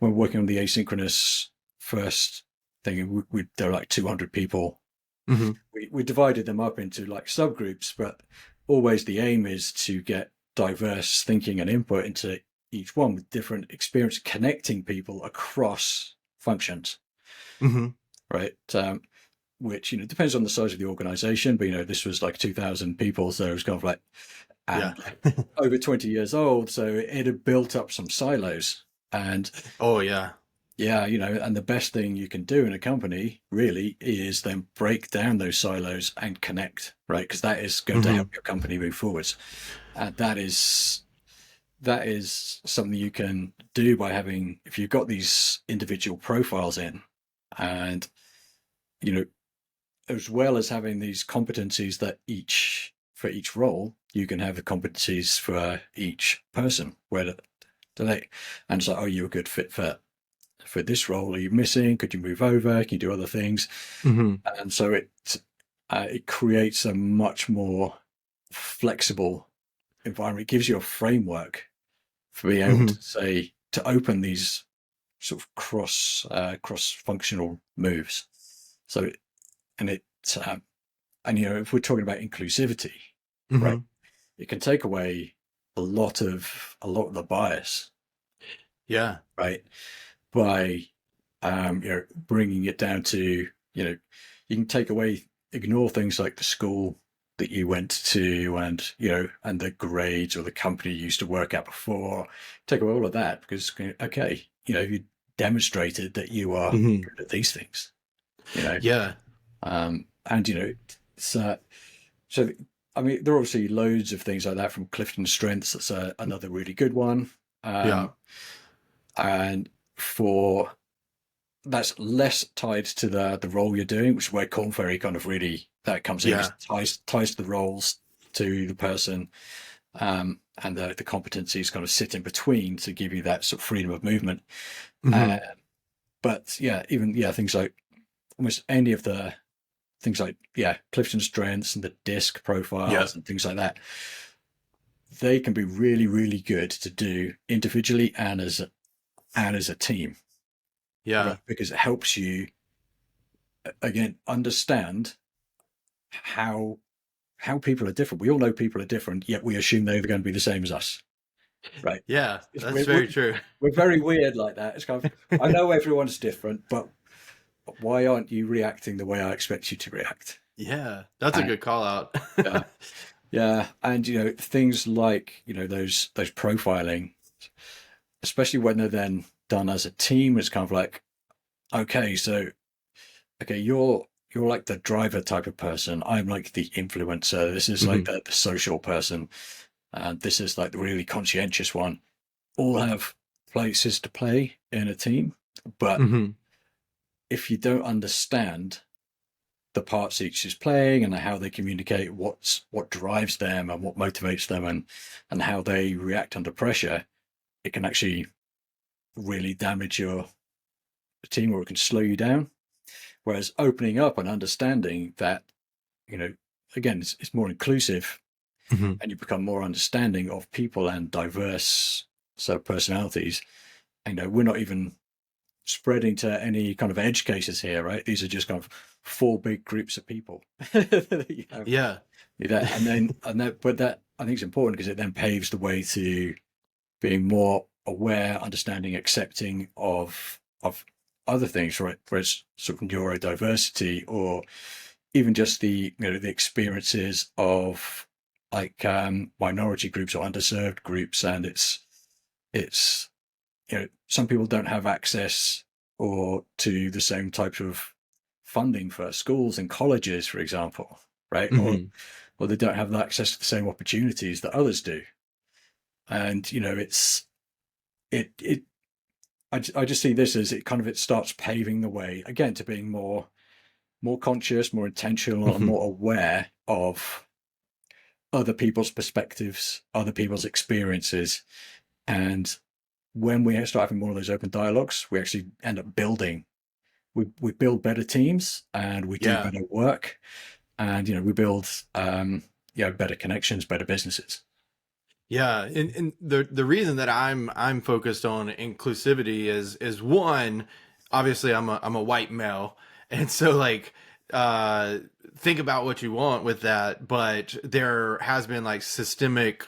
we're working on the asynchronous-first thing. There are like 200 people. We divided them up into like subgroups, but always the aim is to get diverse thinking and input into each one with different experience, connecting people across functions, right? Which depends on the size of the organization, but this was like 2,000 people, so it was kind of like over 20 years old, so it had built up some silos. And and the best thing you can do in a company really is then break down those silos and connect, right? Because that is going to help your company move forwards. And that is something you can do by having, if you've got these individual profiles in, and as well as having these competencies that for each role, you can have the competencies for each person. Where do they? And it's like, oh, you're a good fit for this role. Are you missing? Could you move over? Can you do other things? And so it creates a much more flexible environment. It gives you a framework for being able Hmm. to say, to open these sort of cross functional moves. So, and it, and if we're talking about inclusivity, right, Hmm. it can take away a lot of the bias, Yeah. right, by bringing it down to, you can ignore things like the school that you went to, and the grades or the company you used to work at before. Take away all of that because, okay, you demonstrated that you are Hmm. good at these things, you know, Yeah. and so so I mean, there are obviously loads of things like that from Clifton Strengths. That's another really good one, Yeah. um, and for that's less tied to the role you're doing, which is where Corn Ferry kind of really that comes in. 'Cause Yeah. it ties the roles to the person, and the competencies kind of sit in between to give you that sort of freedom of movement. Uh, Hmm. but yeah, even things like almost any of the things like Clifton Strengths and the disc Yeah. profiles and things like that, they can be really really good to do individually and as a team, Yeah. right? Because it helps you again understand how people are different. We all know people are different, yet we assume they're going to be the same as us, right? Yeah. It's, That's very true. we're very weird like that. It's kind of, I know everyone's different, but why aren't you reacting the way I expect you to react? Yeah. That's a And good call out. yeah, yeah, and things like those profiling, especially when they're then done as a team, it's kind of like, okay, so okay, you're like the driver type of person. I'm like the influencer. This is like Hmm. the social person. And this is like the really conscientious one. All have places to play in a team. But Hmm. if you don't understand the parts each is playing and how they communicate, what drives them and what motivates them, and how they react under pressure, it can actually really damage your team, or it can slow you down. Whereas opening up and understanding that, you know, again, it's more inclusive, Hmm. and you become more understanding of people and diverse personalities. We're not even spreading to any kind of edge cases here, right? These are just kind of four big groups of people. you know, Yeah. but that I think is important because it then paves the way to being more aware, understanding, accepting of other things, right? Whereas sort of neurodiversity, or even just the experiences of like minority groups or underserved groups, and it's some people don't have access or to the same type of funding for schools and colleges, for example, right? Hmm. Or they don't have access to the same opportunities that others do, and it I just see this as it starts paving the way again to being more conscious, more intentional, and Hmm. more aware of other people's perspectives, other people's experiences. And when we start having more of those open dialogues, we actually end up building. We build better teams, and we do Yeah. better work, and we build better connections, better businesses. Yeah, and the reason that I'm focused on inclusivity is one, obviously I'm a white male, and so like uh think about what you want with that, but there has been like systemic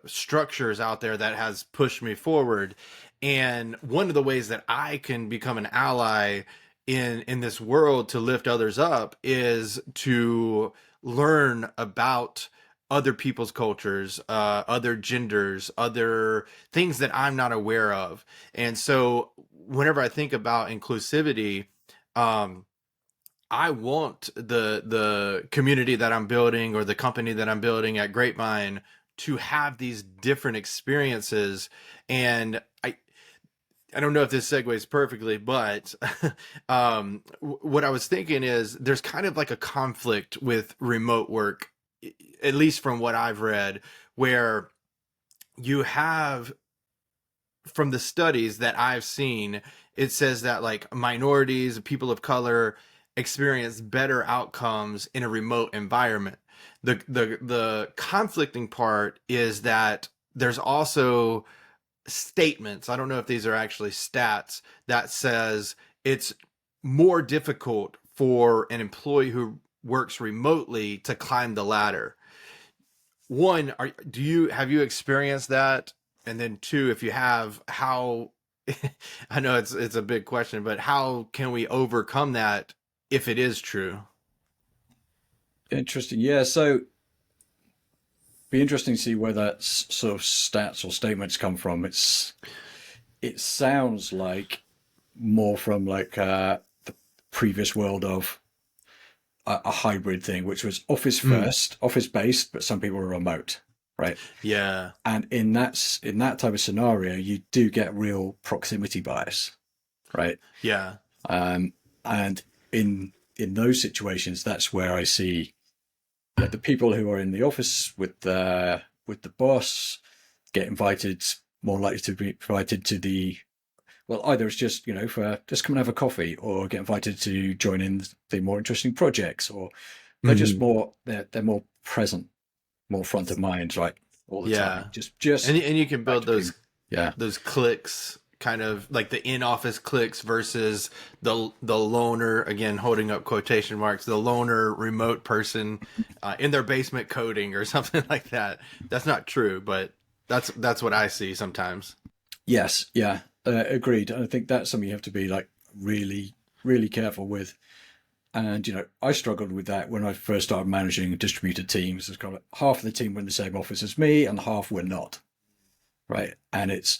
structures out there that has pushed me forward, and one of the ways that I can become an ally in this world to lift others up is to learn about other people's cultures, other genders, other things that I'm not aware of. And so whenever I think about inclusivity, um, I want the community that I'm building or the company that I'm building at Grapevine to have these different experiences. And I don't know if this segues perfectly, but what I was thinking is there's kind of like a conflict with remote work, at least from what I've read, where you have from the studies that I've seen, it says that like minorities, people of color, experience better outcomes in a remote environment. The conflicting part is that there's also statements, I don't know if these are actually stats, that says it's more difficult for an employee who works remotely to climb the ladder. One, have you experienced that? And then two, if you have, how I know it's a big question, but how can we overcome that if it is true? Interesting. Yeah. So be interesting to see where that sort of stats or statements come from. It sounds like more from like the previous world of a hybrid thing, which was office first, office based, but some people are remote, right? Yeah. And in that type of scenario, you do get real proximity bias, right? Yeah. And in those situations, that's where I see the people who are in the office with the boss get invited, more likely to be invited to the, well, either it's just, for just come and have a coffee, or get invited to join in the more interesting projects, or they're just more, they're more present, more front of mind, right? All the time. Yeah. Just And you can build practically, yeah. those cliques, kind of like the in-office cliques versus the loner, again holding up quotation marks, the loner remote person in their basement coding or something like that. That's not true, but that's what I see sometimes. Yes, yeah, agreed. I think that's something you have to be like really, really careful with. And I struggled with that when I first started managing distributed teams. It's kind of like half of the team were in the same office as me, and half were not, right? And it,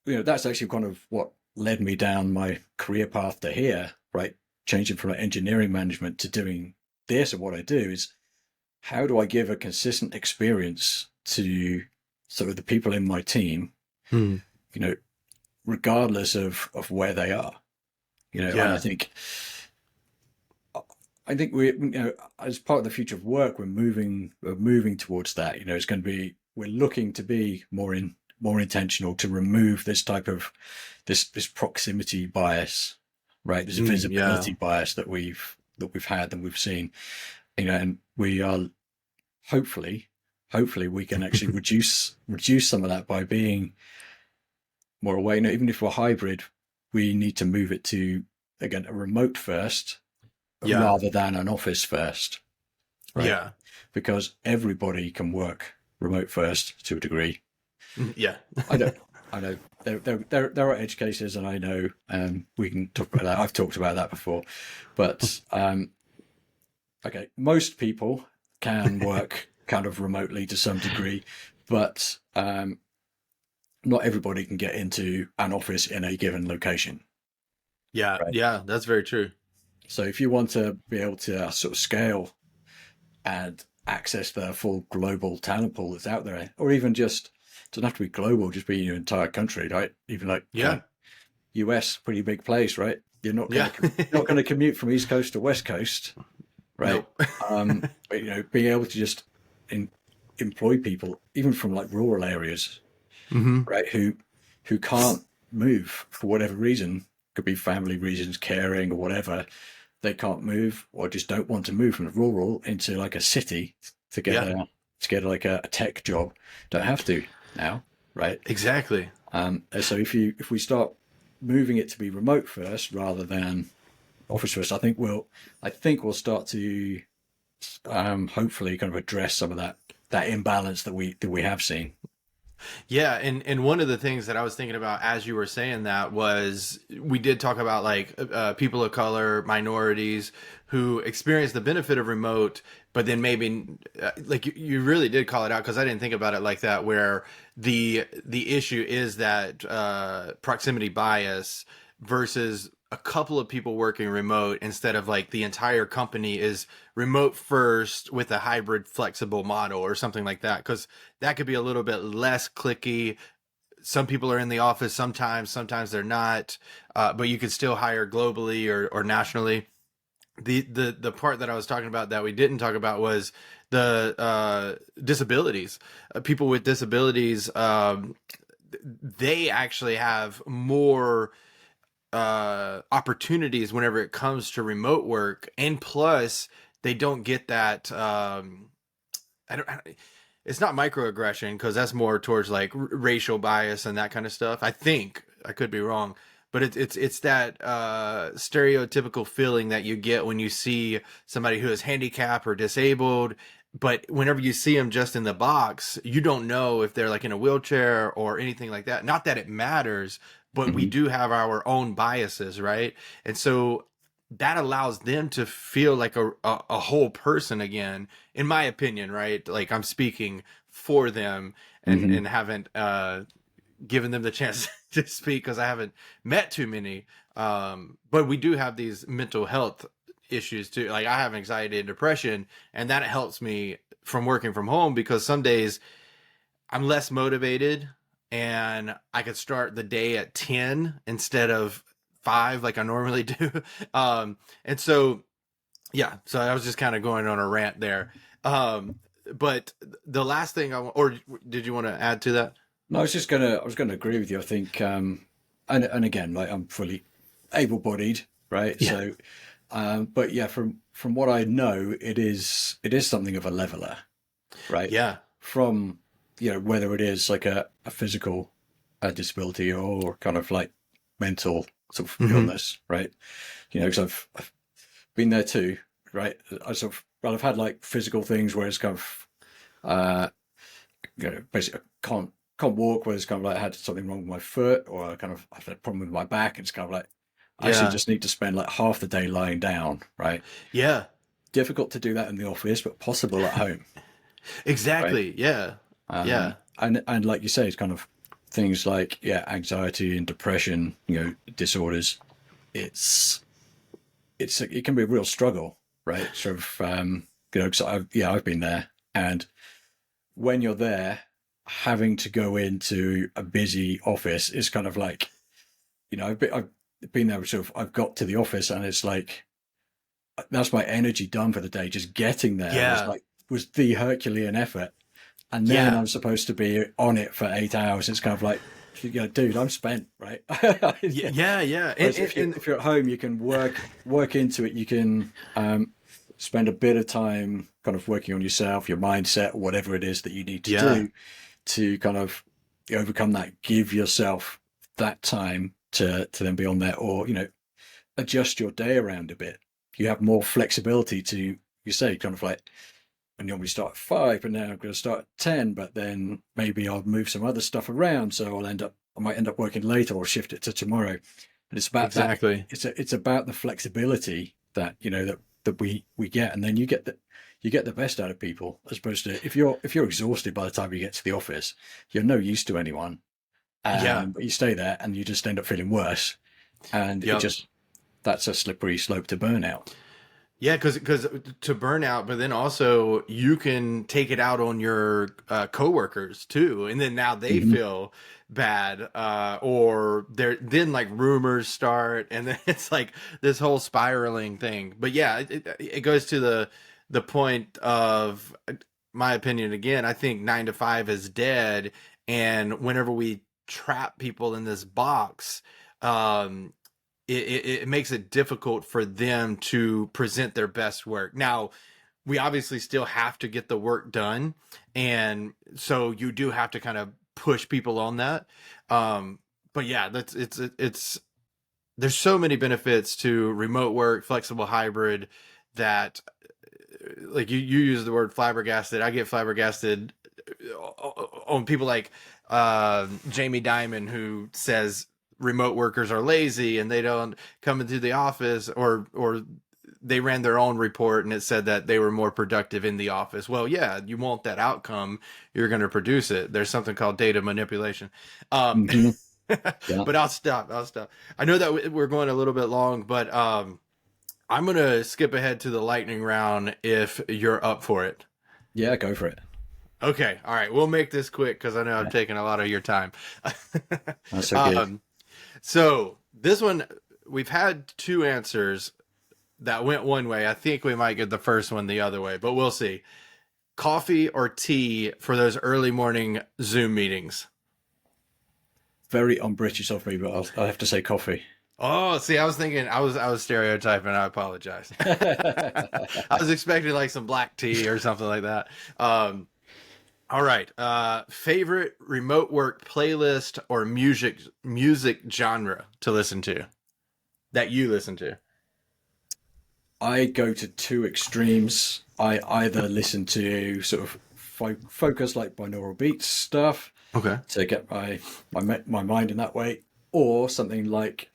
that's actually kind of what led me down my career path to here, right? Changing from engineering management to doing this, and what I do is, how do I give a consistent experience to sort of the people in my team, Hmm. regardless of where they are, and Yeah. I think we, as part of the future of work, we're moving towards that. It's going to be, we're looking to be more intentional to remove this type of this proximity bias, right? This Yeah. visibility bias that we've had and we've seen, and we are hopefully we can actually reduce some of that by being more aware. Even if we're hybrid, we need to move it to, again, a remote first Yeah. rather than an office first, right? Yeah. Because everybody can work remote first to a degree. Yeah. I know, I know. There are edge cases, and I know we can talk about that. I've talked about that before, but okay, most people can work kind of remotely to some degree, but not everybody can get into an office in a given location. Yeah. Right. Yeah. That's very true. So if you want to be able to sort of scale and access the full global talent pool that's out there, or even just, it doesn't have to be global, just be your entire country, right? Even like Yeah. US, pretty big place, right? You're not going Yeah. to not going to commute from East Coast to West Coast, right? Nope. But being able to just employ people even from like rural areas, Hmm. right? Who can't move for whatever reason, could be family reasons, caring or whatever. They can't move, or just don't want to move from the rural into like a city to get Yeah. like a tech job. Don't have to now, right? Exactly. So if we start moving it to be remote first rather than office first, I think we'll start to hopefully kind of address some of that imbalance that we have seen. Yeah, and one of the things that I was thinking about as you were saying that was, we did talk about like people of color, minorities who experience the benefit of remote, but then maybe like you really did call it out, because I didn't think about it like that, where the issue is that proximity bias versus a couple of people working remote instead of like the entire company is remote first with a hybrid flexible model or something like that, because that could be a little bit less clicky. Some people are in the office sometimes they're not, but you could still hire globally or nationally. The part that I was talking about that we didn't talk about was the disabilities. People with disabilities, they actually have more opportunities whenever it comes to remote work, and plus they don't get that. I don't. It's not microaggression because that's more towards like racial bias and that kind of stuff. I think I could be wrong, but it's that stereotypical feeling that you get when you see somebody who is handicapped or disabled. But whenever you see them just in the box, you don't know if they're like in a wheelchair or anything like that. Not that it matters, but we Hmm. do have our own biases, right? And so that allows them to feel like a whole person again, in my opinion, right? Like I'm speaking for them Hmm. and haven't given them the chance to speak because I haven't met too many. But we do have these mental health issues too. Like I have anxiety and depression, and that helps me from working from home because some days I'm less motivated and I could start the day at 10 instead of 5 like I normally do. And so, yeah, so I was just kind of going on a rant there. But the last thing or did you want to add to that? No, I was gonna agree with you. I think, and again, like I'm fully able-bodied, right? Yeah. So, but yeah, from what I know, it is something of a leveler, right? Yeah. From, whether it is like a physical disability or kind of like mental sort of Hmm. illness, right? Because I've been there too, right? I've had like physical things where it's kind of, uh, basically I can't walk, where it's kind of like I had something wrong with my foot, or I kind of I've had a problem with my back. It's kind of like I actually Yeah. just need to spend like half the day lying down, right? Yeah. Difficult to do that in the office, but possible at home, right? Exactly. Yeah. Yeah. And like you say, it's kind of things like, yeah, anxiety and depression, disorders. It's it can be a real struggle, right? Sort of, 'cause I've been there, and when you're there, having to go into a busy office is kind of like, I've been there. Sort of, I've got to the office, and it's like that's my energy done for the day. Just getting there Yeah. was the Herculean effort, and then Yeah. I'm supposed to be on it for 8 hours. It's kind of like, dude, I'm spent, right? Yeah. Yeah. Whereas if you're at home, you can work into it. You can spend a bit of time kind of working on yourself, your mindset, or whatever it is that you need to Yeah. do to kind of overcome that. Give yourself that time to then be on there, or adjust your day around a bit. You have more flexibility to, you say, kind of like, I normally start at 5, but now I'm going to start at 10, but then maybe I'll move some other stuff around. So I might end up working later or shift it to tomorrow. And it's about that. Exactly. It's about the flexibility that, that we get. And then you get the best out of people, as opposed to if you're exhausted by the time you get to the office, you're no use to anyone. Yeah. But you stay there and you just end up feeling worse. And Yep. that's a slippery slope to burnout. Yeah, because to burnout, but then also you can take it out on your coworkers too, and then now they Hmm. feel bad, or then like rumors start, and then it's like this whole spiraling thing. But yeah, it goes to the point of my opinion again. I think 9 to 5 is dead, and whenever we trap people in this box, um, it makes it difficult for them to present their best work. Now, we obviously still have to get the work done, and so you do have to kind of push people on that. But yeah, that's it's there's so many benefits to remote work, flexible hybrid that like you use the word flabbergasted. I get flabbergasted on people like Jamie Dimon, who says remote workers are lazy and they don't come into the office, or they ran their own report and it said that they were more productive in the office. Well, yeah, you want that outcome, you're going to produce it. There's something called data manipulation. Um, Hmm. Yeah. but I'll stop. I know that we're going a little bit long, but I'm going to skip ahead to the lightning round if you're up for it. Yeah, go for it. Okay, all right, we'll make this quick because I know I'm Yeah, taking a lot of your time. that's so good. um, so this one, we've had two answers that went one way. I think we might get the first one the other way, but we'll see. Coffee or tea for those early morning Zoom meetings? Very un-British of me, but I'll have to say coffee. Oh, see, I was thinking I was stereotyping. I apologize. I was expecting like some black tea or something like that. All right. Favorite remote work playlist or music genre to listen to that you listen to? I go to two extremes. I either listen to sort of focus like binaural beats stuff Okay. to get my mind in that way, or something like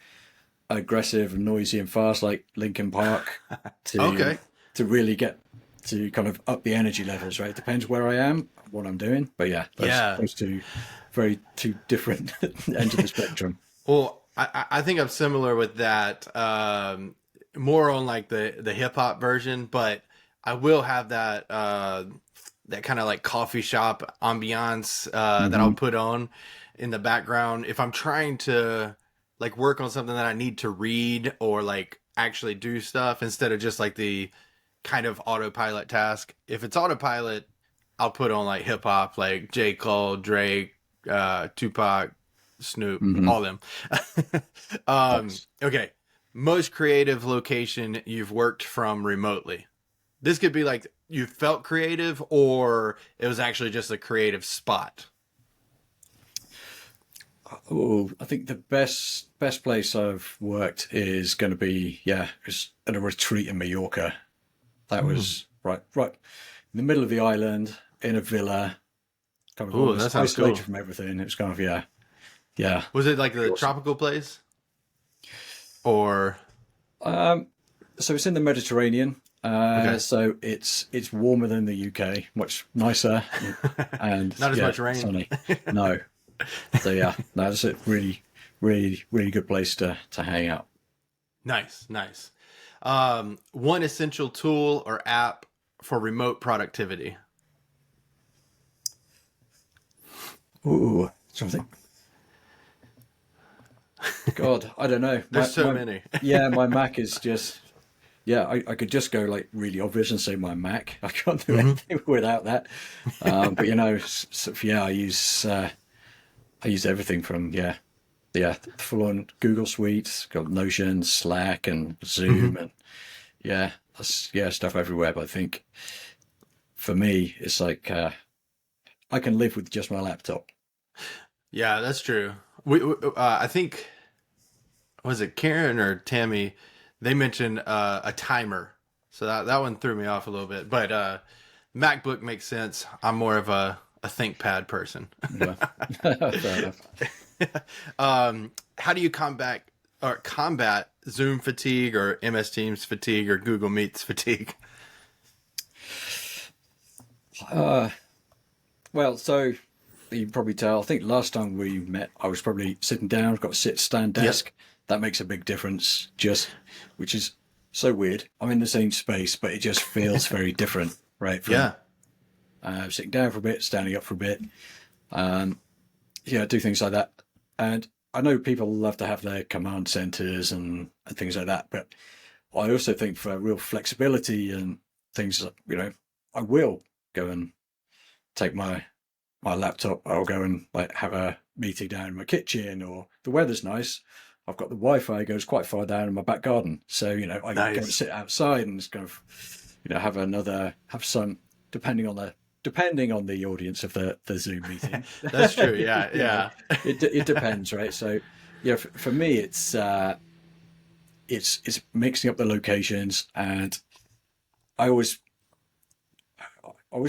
aggressive and noisy and fast like Linkin Park to Okay. really get to kind of up the energy levels, right? It depends where I am, what I'm doing. But yeah, Yeah. those two different ends of the spectrum. Well, I think I'm similar with that. More on like the hip hop version, but I will have that kind of like coffee shop ambiance that I'll Hmm. put on in the background if I'm trying to like work on something that I need to read or like actually do stuff instead of just like the kind of autopilot task. If it's autopilot, I'll put on like hip hop, like J. Cole, Drake, Tupac, Snoop, Hmm. all them. Nice. Okay. Most creative location you've worked from remotely. This could be like you felt creative or it was actually just a creative spot. Oh, I think the best place I've worked is going to be, yeah, it's at a retreat in Mallorca. That Mm. was right in the middle of the island in a villa, kind of Ooh, that almost sounds isolated cool. from everything. It was kind of, yeah, yeah, Was it like pretty the awesome. tropical place or Um, so it's in the Mediterranean. okay? So it's warmer than the UK, much nicer, and Not as yeah, much rain. sunny. No, so yeah, no, that's a really good place to hang out. Nice, nice. One essential tool or app for remote productivity. Ooh, something. God, I don't know. There's so many. Yeah, my Mac is just yeah. I could just go like really obvious and say my Mac. I can't do Hmm. anything without that. But you know, yeah, I use everything from yeah, full on Google Suite, got Notion, Slack, and Hmm. Zoom, and yeah, yeah, stuff everywhere. But I think for me, it's like I can live with just my laptop. Yeah, that's true. I think was it Karen or Tammy? They mentioned a timer, so that one threw me off a little bit. But MacBook makes sense. I'm more of a ThinkPad person. Yeah. Fair enough. How do you combat Zoom fatigue or MS Teams fatigue or Google Meets fatigue? Uh, well, so you can probably tell. I think last time we met, I was probably sitting down. I've got a sit stand Yep. desk. That makes a big difference. Just which is so weird. I'm in the same space, but it just feels very different, right? From Yeah. sitting down for a bit, standing up for a bit. Um, yeah, do things like that. And I know people love to have their command centers and things like that, but I also think for real flexibility and things, I will go and take my laptop. I'll go and like have a meeting down in my kitchen, or the weather's nice. I've got the Wi-Fi goes quite far down in my back garden, so I can go and Nice. sit outside and just kind of have some depending on the audience of the Zoom meeting. That's true. Yeah. you know, Yeah. it depends, right? So yeah, for me, it's mixing up the locations, and I always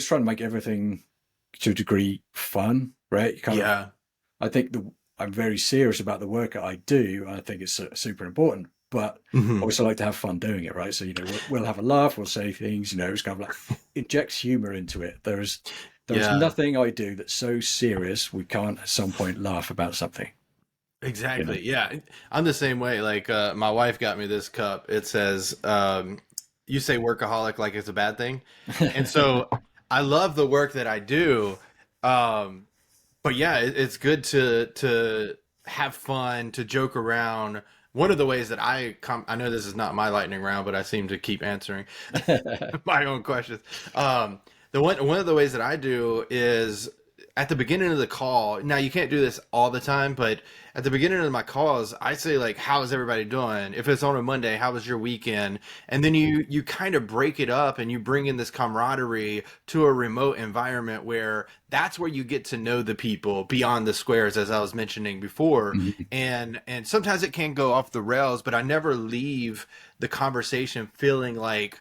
try to make everything to a degree fun, right? You kind of Yeah. I think I'm very serious about the work that I do. And I think it's super important, but I Hmm. also like to have fun doing it, right? So we'll have a laugh, we'll say things. It's kind of like injects humor into it. There's Yeah. nothing I do that's so serious we can't at some point laugh about something. You know. Exactly. Yeah. I'm the same way. Like my wife got me this cup. It says you say workaholic like it's a bad thing. And so I love the work that I do. Um but yeah, it's good to have fun, to joke around. One of the ways that I know this is not my lightning round, but I seem to keep answering my own questions. The one of the ways that I do is at the beginning of the call, now you can't do this all the time, but at the beginning of my calls, I say like, how is everybody doing? If it's on a Monday, how was your weekend? And then you kind of break it up and you bring in this camaraderie to a remote environment where that's where you get to know the people beyond the squares, as I was mentioning before. Mhm. And sometimes it can go off the rails, but I never leave the conversation feeling like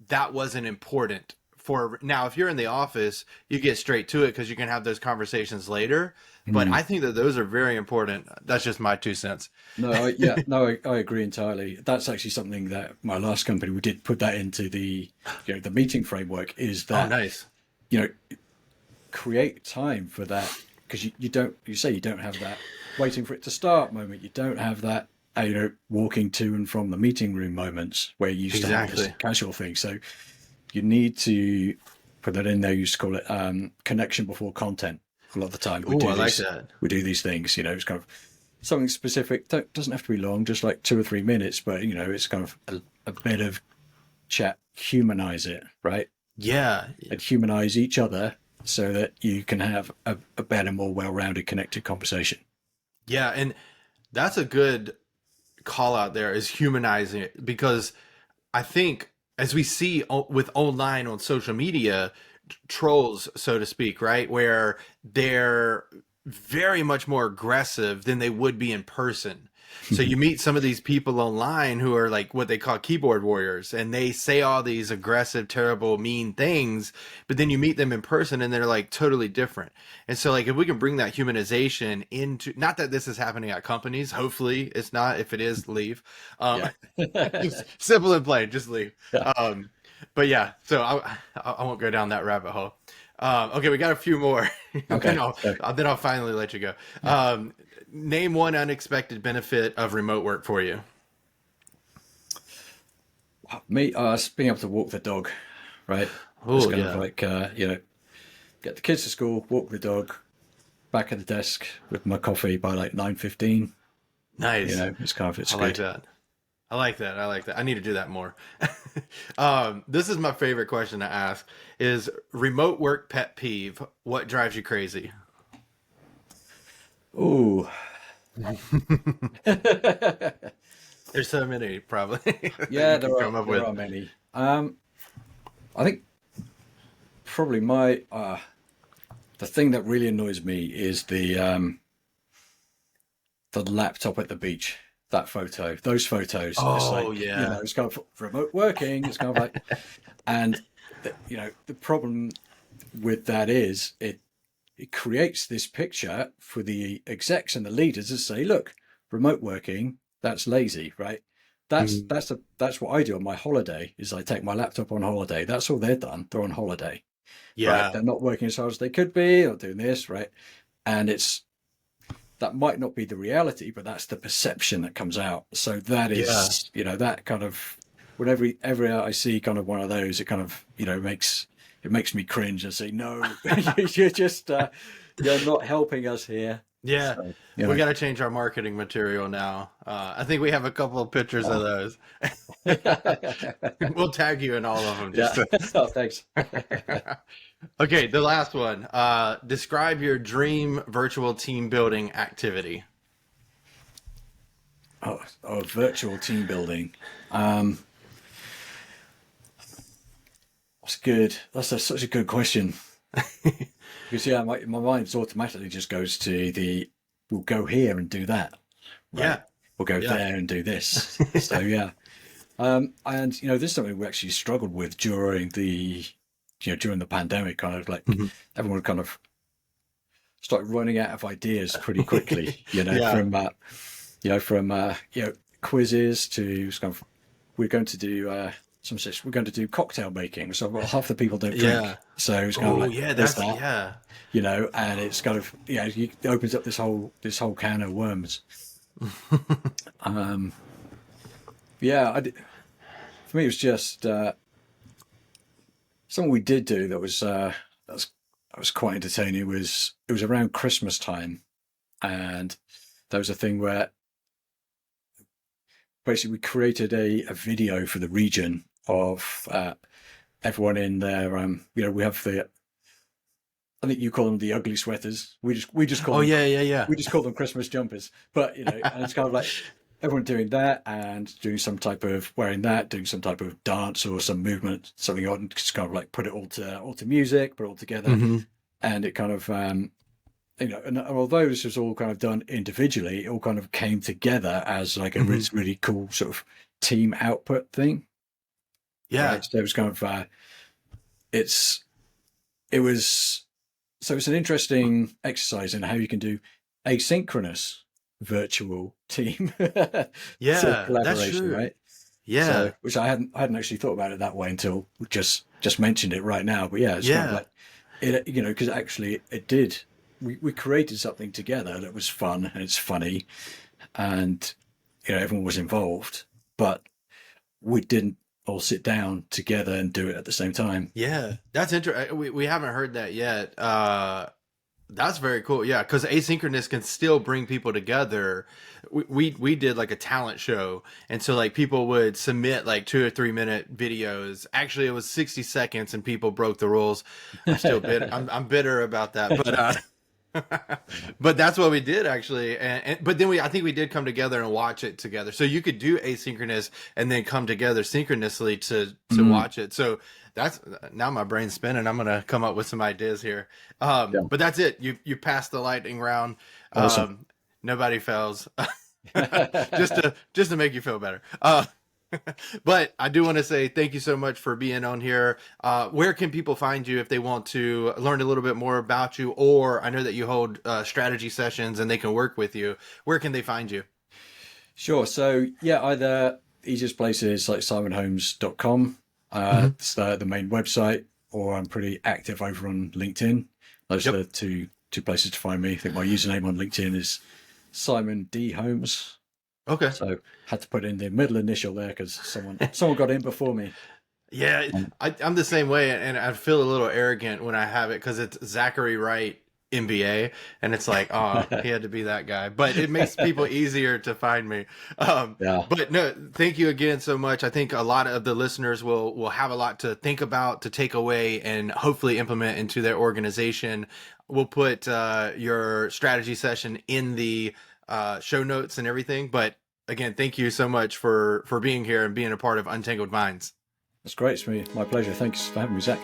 that wasn't important. For now, if you're in the office, you get straight to it because you can have those conversations later. But Mm. I think that those are very important. That's just my 2 cents. No, yeah, no, I agree entirely. That's actually something that my last company, we did put that into the meeting framework, is Oh, that, nice. you know, create time for that, because you don't, you say you don't have that waiting for it to start moment. You don't have that, walking to and from the meeting room moments where you used to have this Exactly. casual thing. So you need to put that in there. You used to call it connection before content. A lot of the time Oh, I like that. we do these things, it's kind of something specific. Doesn't have to be long, just like 2 or 3 minutes, but it's kind of a bit of chat, humanize it, right? Yeah. And humanize each other so that you can have a better, more well-rounded, connected conversation. Yeah. And that's a good call out there, is humanizing it, because I think as we see with online on social media, trolls, so to speak, right? Where they're very much more aggressive than they would be in person. So you meet some of these people online who are like what they call keyboard warriors, and they say all these aggressive, terrible, mean things, but then you meet them in person and they're like totally different. And so like if we can bring that humanization into, not that this is happening at companies, hopefully it's not. If it is, leave. Um, Yeah. just simple and plain, just leave. Yeah. But yeah, so I won't go down that rabbit hole. Okay, we got a few more. Okay. Then I'll finally let you go. Yeah. Name one unexpected benefit of remote work for you. Me, being able to walk the dog, right? It's Oh kind of yeah, like, get the kids to school, walk the dog, back at the desk with my coffee by like 9:15. nice. It's I like good. that. I like that. I like that. I need to do that more. This is my favorite question to ask: is remote work pet peeve? What drives you crazy? Ooh. There's so many, probably that Yeah, you can come up there with. are many. I think probably my the thing that really annoys me is the laptop at the beach. That photo, those photos. It's Oh like, yeah, it's kind of remote working. It's kind of like, and the problem with that is it creates this picture for the execs and the leaders to say, look, remote working, that's lazy, right? Mhm. That's what I do on my holiday, is I take my laptop on holiday. That's all they're done. They're on holiday, right? Yeah, They're not working as hard as they could be or doing this, right? And that might not be the reality, but that's the perception that comes out. So that yeah. is, that kind of, whenever ever I see kind of one of those, it kind of, it makes me cringe and say, no, you're just, you're not helping us here. Yeah, So, we got to change our marketing material now. I think we have a couple of pictures of oh. those. We'll tag you in all of them. Just Yeah. to... Oh, thanks. Okay, the last one. Describe your dream virtual team building activity. Virtual team building. Um, that's good. Such a good question. Because yeah, my mind automatically just goes to we'll go here and do that, right? Yeah, We'll go yeah. there and do this. So yeah, and this is something we actually struggled with during the pandemic. Kind of like Mhm. everyone kind of started running out of ideas pretty quickly. Yeah, From quizzes to kind of we're going to do we're going to do cocktail making. So well, half the people don't drink, yeah. so it's kind of Oh, like yeah. there's That's that. yeah, And it's kind of it opens up this whole can of worms. Um, yeah, for me it was just something we did do that was quite entertaining. It was around Christmas time, and there was a thing where basically we created a video for the region of everyone in there. We have I think you call them the ugly sweaters. We just call Oh them yeah, yeah, yeah. we just call them Christmas jumpers. But and it's kind of like everyone doing that and doing some type of wearing that, doing some type of dance or some movement, something on, just kind of like put it all to music, put it all together, Hmm. and it kind of and although this was all kind of done individually, it all kind of came together as like a Hmm. really cool sort of team output thing. Yeah. Right. So it was kind of it's it was so it's an interesting exercise in how you can do asynchronous virtual team sort of Yeah, that's collaboration, true. right? So Yeah. which I hadn't actually thought about it that way until we just mentioned it right now. But yeah, it's kind of Yeah. like it, because actually it did. We created something together that was fun and it's funny, and everyone was involved, but we didn't all sit down together and do it at the same time. Yeah. That's interesting. We haven't heard that yet. That's very cool. Yeah, because asynchronous can still bring people together. We did like a talent show, and so like people would submit like 2 or 3 minute videos. Actually, it was 60 seconds, and people broke the rules. I'm still bitter. I'm bitter about that, but that's what we did actually. And but then I think we did come together and watch it together. So you could do asynchronous and then come together synchronously to Mm, watch it. So that's now my brain's spinning. I'm gonna come up with some ideas here. yeah, But that's it. You passed the lightning round. awesome. Nobody fails. Just to make you feel better. But I do want to say thank you so much for being on here. Where can people find you if they want to learn a little bit more about you? Or I know that you hold strategy sessions and they can work with you. Where can they find you? Sure. So yeah, either easiest place is like simonholmes.com. Mhm. It's the main website, or I'm pretty active over on LinkedIn. Those are Yep. the two places to find me. I think my username on LinkedIn is Simon D Holmes. Okay. So had to put in the middle initial there because someone got in before me. Yeah, Um, I'm the same way, and I feel a little arrogant when I have it because it's Zachary Wright MBA, and it's like, oh, he had to be that guy. But it makes people easier to find me. yeah, But no, thank you again so much. I think a lot of the listeners will have a lot to think about, to take away, and hopefully implement into their organization. We'll put your strategy session in the show notes and everything. But again, thank you so much for being here and being a part of Untangled Vines. that's great. It's my pleasure. Thanks for having me, Zach.